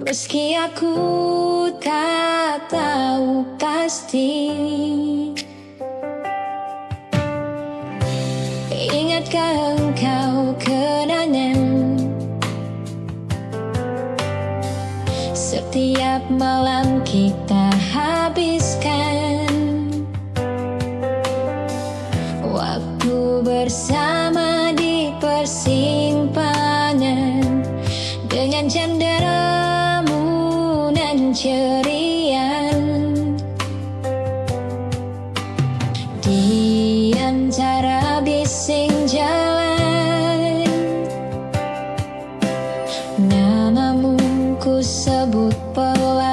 Meski aku tak tahu pasti, ingatkah engkau kenangan setiap malam kita habiskan waktu bersama di persimpangan dengan cenderamu nan ceria. Di antara bising jalan, namamu ku sebut pelan.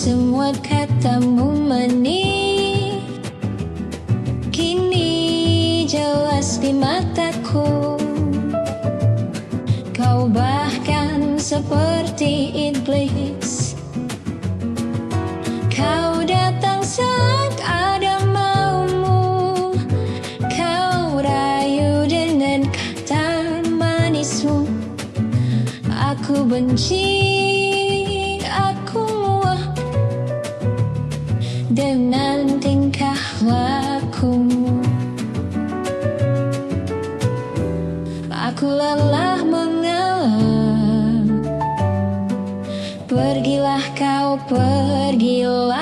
semua katamu manis, kini jelas di mataku. Kau bahkan seperti iblis. Kau datang saat ada maumu. Kau rayu dengan kata manismu. Aku benci, aku muak dengan tingkah lakumu. Aku lelah mengalah. Pergilah kau, pergilah.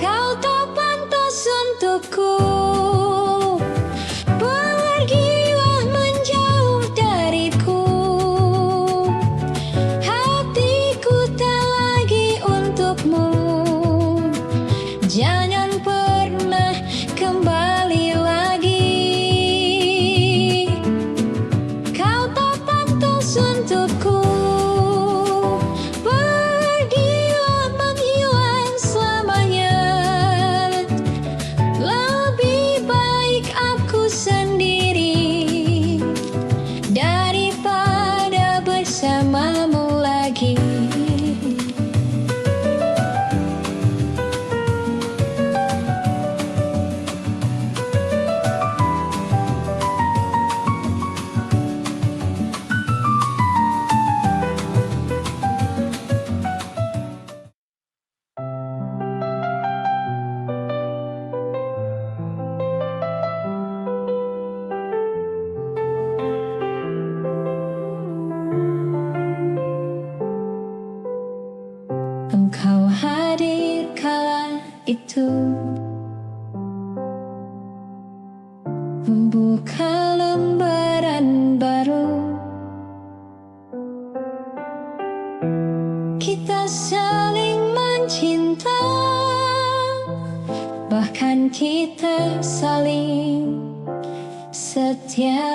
Kau tak pantas untukku. Pergilah menjauh dariku. Hatiku tak lagi untukmu. Jangan pernah kembali lagi. Kau tak pantas untukku. Pergilah menghilang selamanya. Lebih baik aku sendiri daripada bersamamu lagi. Engkau hadir kala itu, membuka lembaran baru. Kita saling mencinta, bahkan kita saling setia.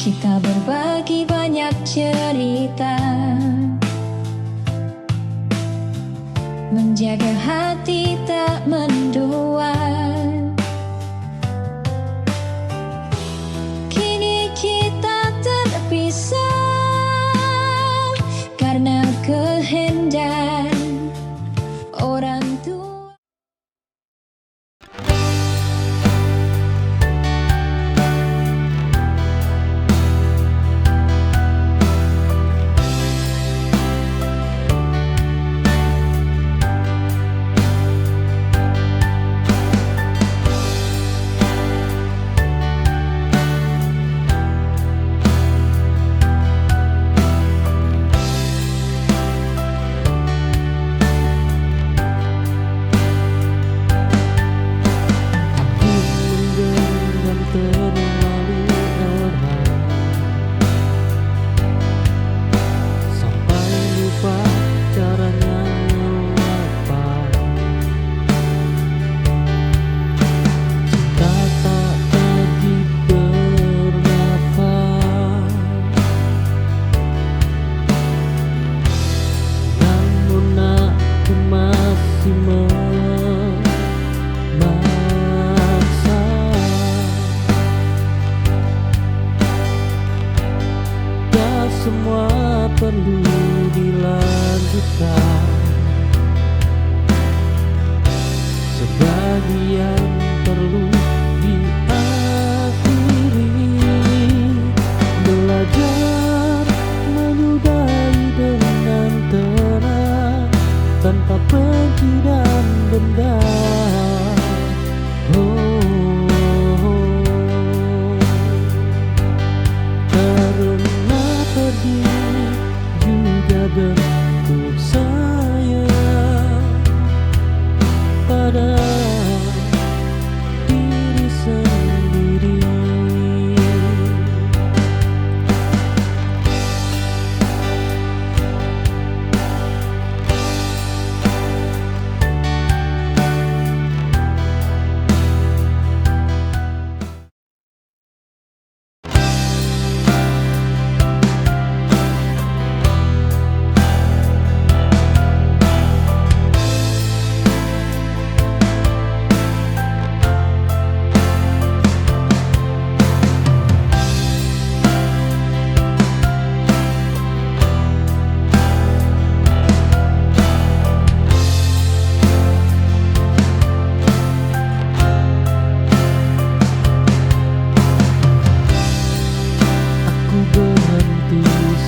Kita berbagi banyak cerita, menjaga hati tak mendua. Kini kita terpisah karena kehendak orang tua. semua perlu dilanjutkan. Sebagian perlu diakhiri. Belajar menyudahi dengan tenang, tanpa benci dan dendam. Karena pergi juga bentuk sayang pada diri sendiri.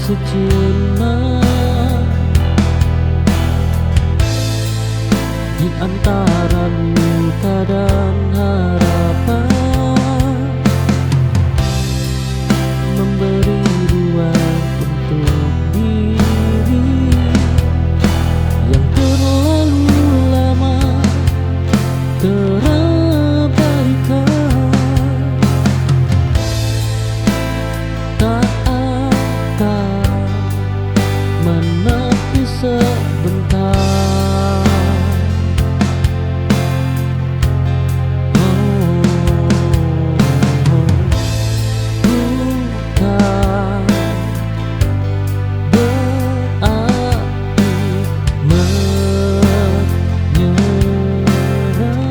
Sejenak di antara luka dan harapan, memberi ruang untuk diri yang terlalu lama terabaikan. Tak akan menepi sebentar. Bukan berarti menyerah.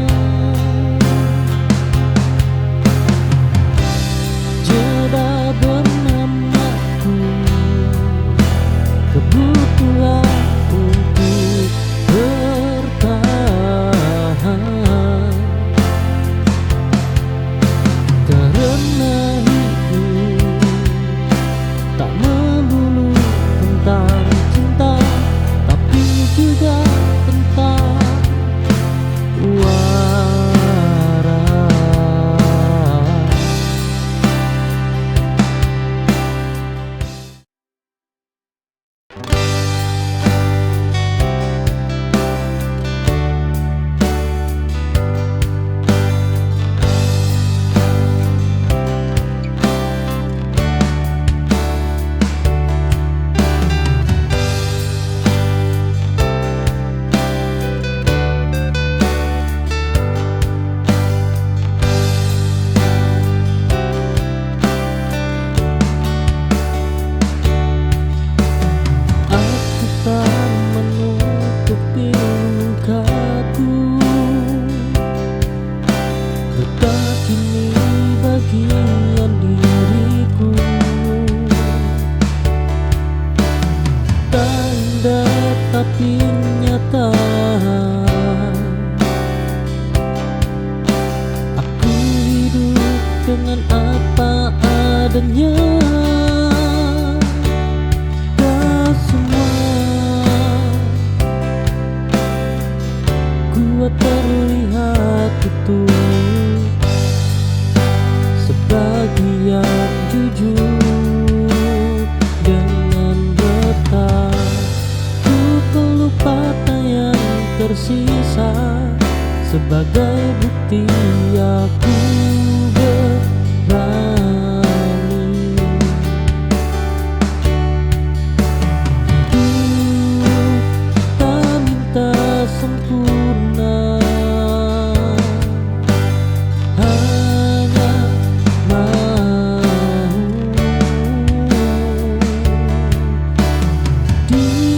Jeda bernamaku, kebutuhan untuk bertahan. Karena hidup tak melulu tentang cinta, tapi juga tentang waras. Aku tak menutupi lukaku, tetap ini bagian diriku. Tak indah tapi nyata. Aku hidup dengan apa adanya. Tak semua gua terlihat utuh, sebagian jujur dengan retak. Ku perlu patah yang tersisa sebagai bukti aku berani. Hidup tak minta sempurna, hanya mau dijalani.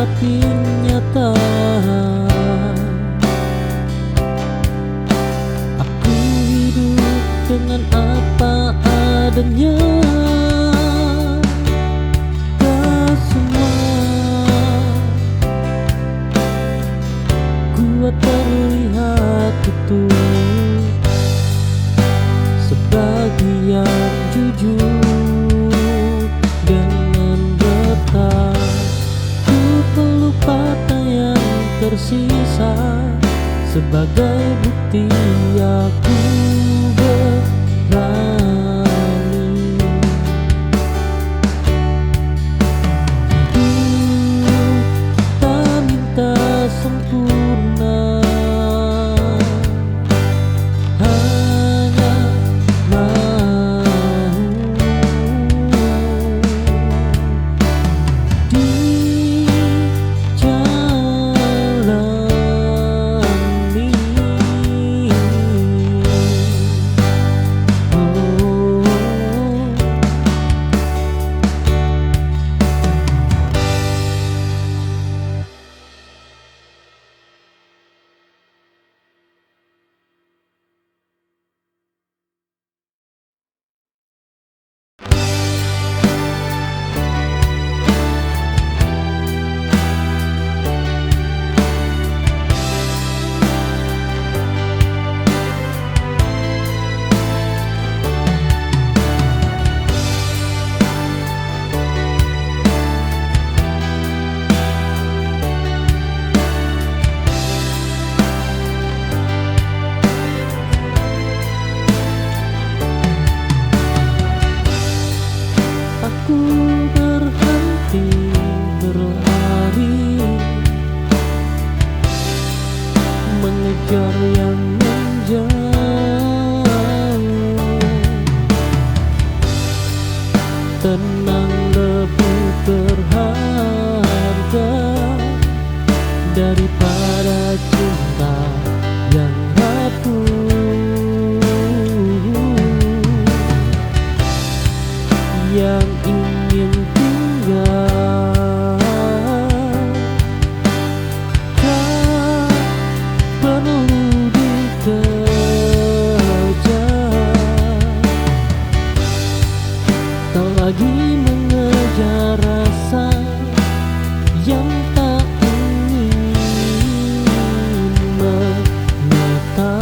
tapi nyata. Aku hidup dengan apa adanya. Kau semua gua terlihat itu sebagian jujur dengan retak. Ku peluk patah yang tersisa sebagai bukti aku berani. Hidup tak minta sempurna, hanya mau dijalani. Aku berhenti berlari, mengejar yang menjauh. Tenang lebih berharga daripada cinta yang rapuh. Yang ingin tinggal tak perlu dikejar, tak lagi mengejar rasa yang tak ingin menyata.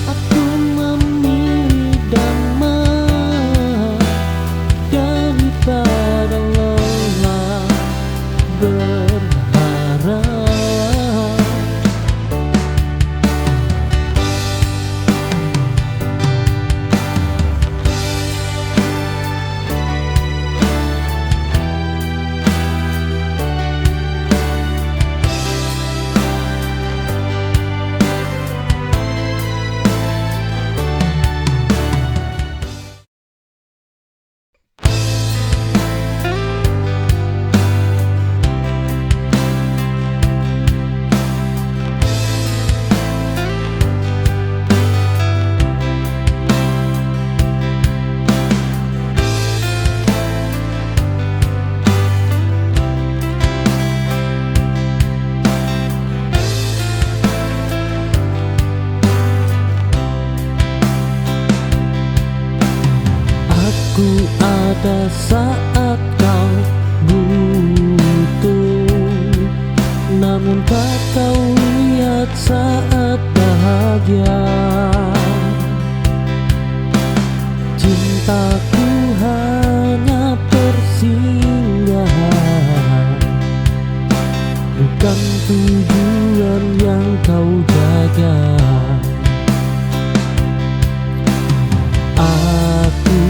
Aku memilih damai daripada lelah berharap. Aku ada saat kau butuh, namun tak kau lihat saat bahagia. Cintaku hanya persinggahan, bukan tujuan yang kau jaga. Aku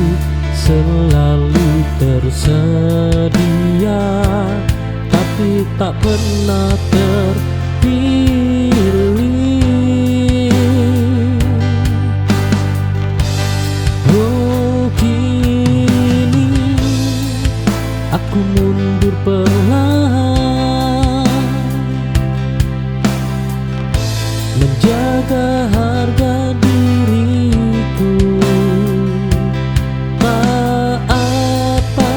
selalu tersedia, tapi tak pernah terpilih. Oh, kini aku mundur perlahan, menjaga harga diriku. Tak apa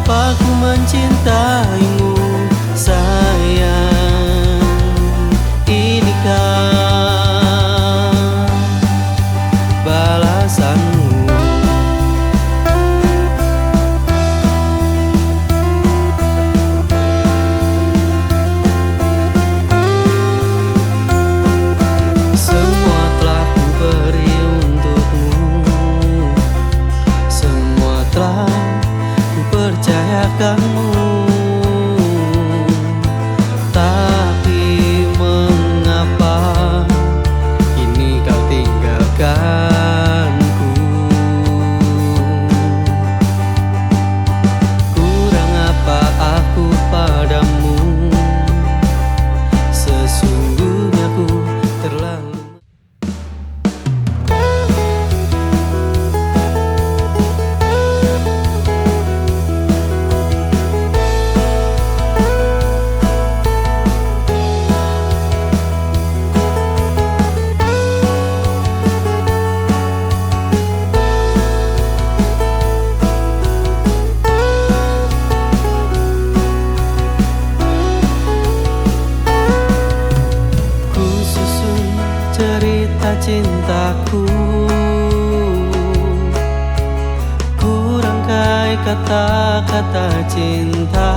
Betapa ku mencintaimu sayang. Inikah balasanmu? Semua telah ku beri untukmu, semua telah ku percayakanmu. Tapi mengapa kini kau tinggalkanku? Kurang apa aku padamu? Sesungguhnya ku terlalu. Ku susun cerita cintaku, ku rangkai kata-kata cinta,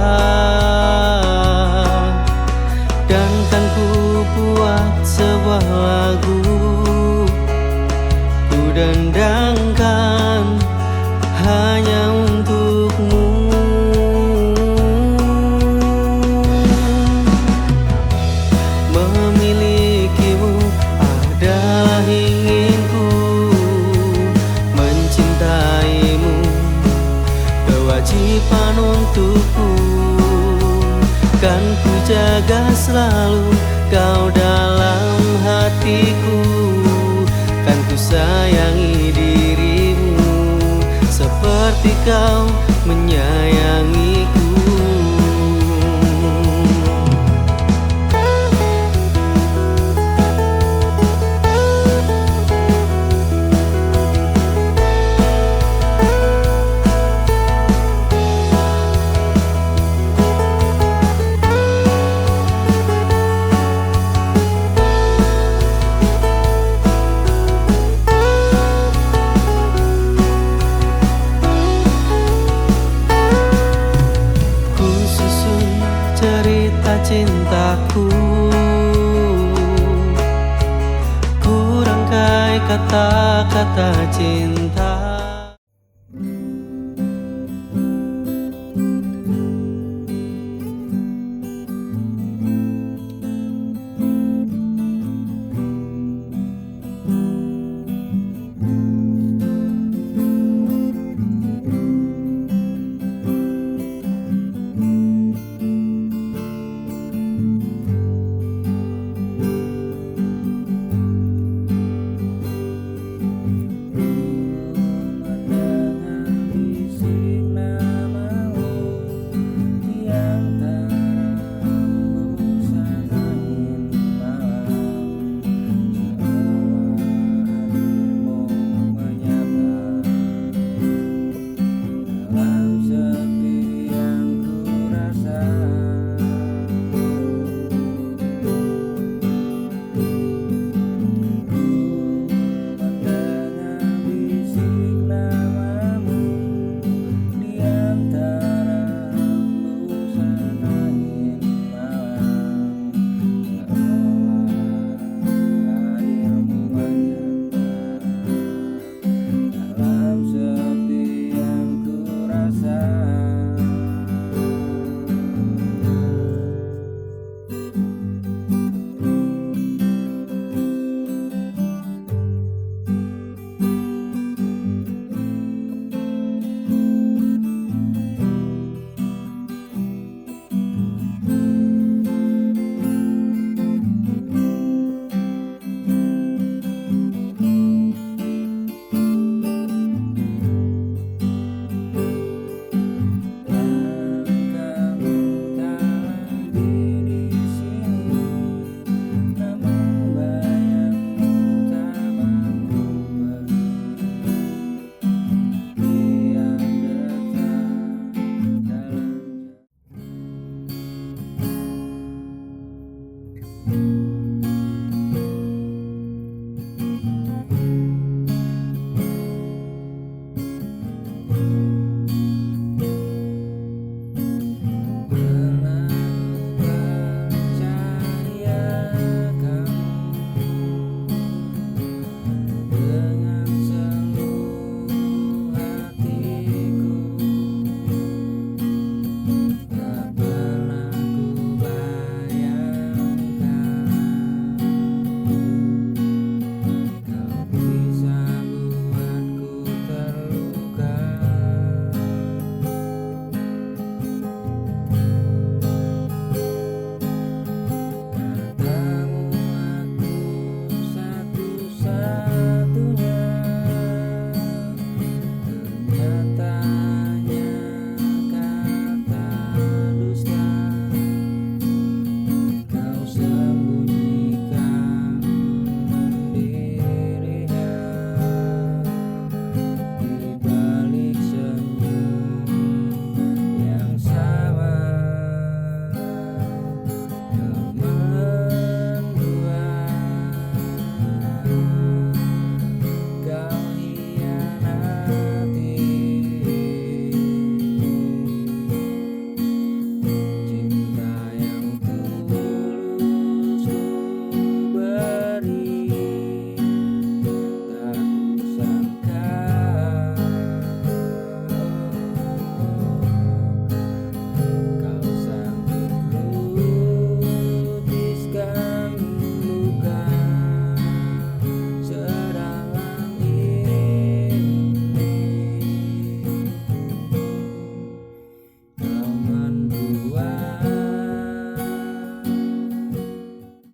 dan kan ku buat sebuah lagu, ku dendangkan hanya untukmu. Memilikimu adalah inginku, mencintaimu kewajiban untukku. Kan ku jaga selalu kau dalam hatiku, kan ku sayangi dirimu seperti kau menyayangiku. Ku susun cerita cintaku, ku rangkai kata-kata cinta,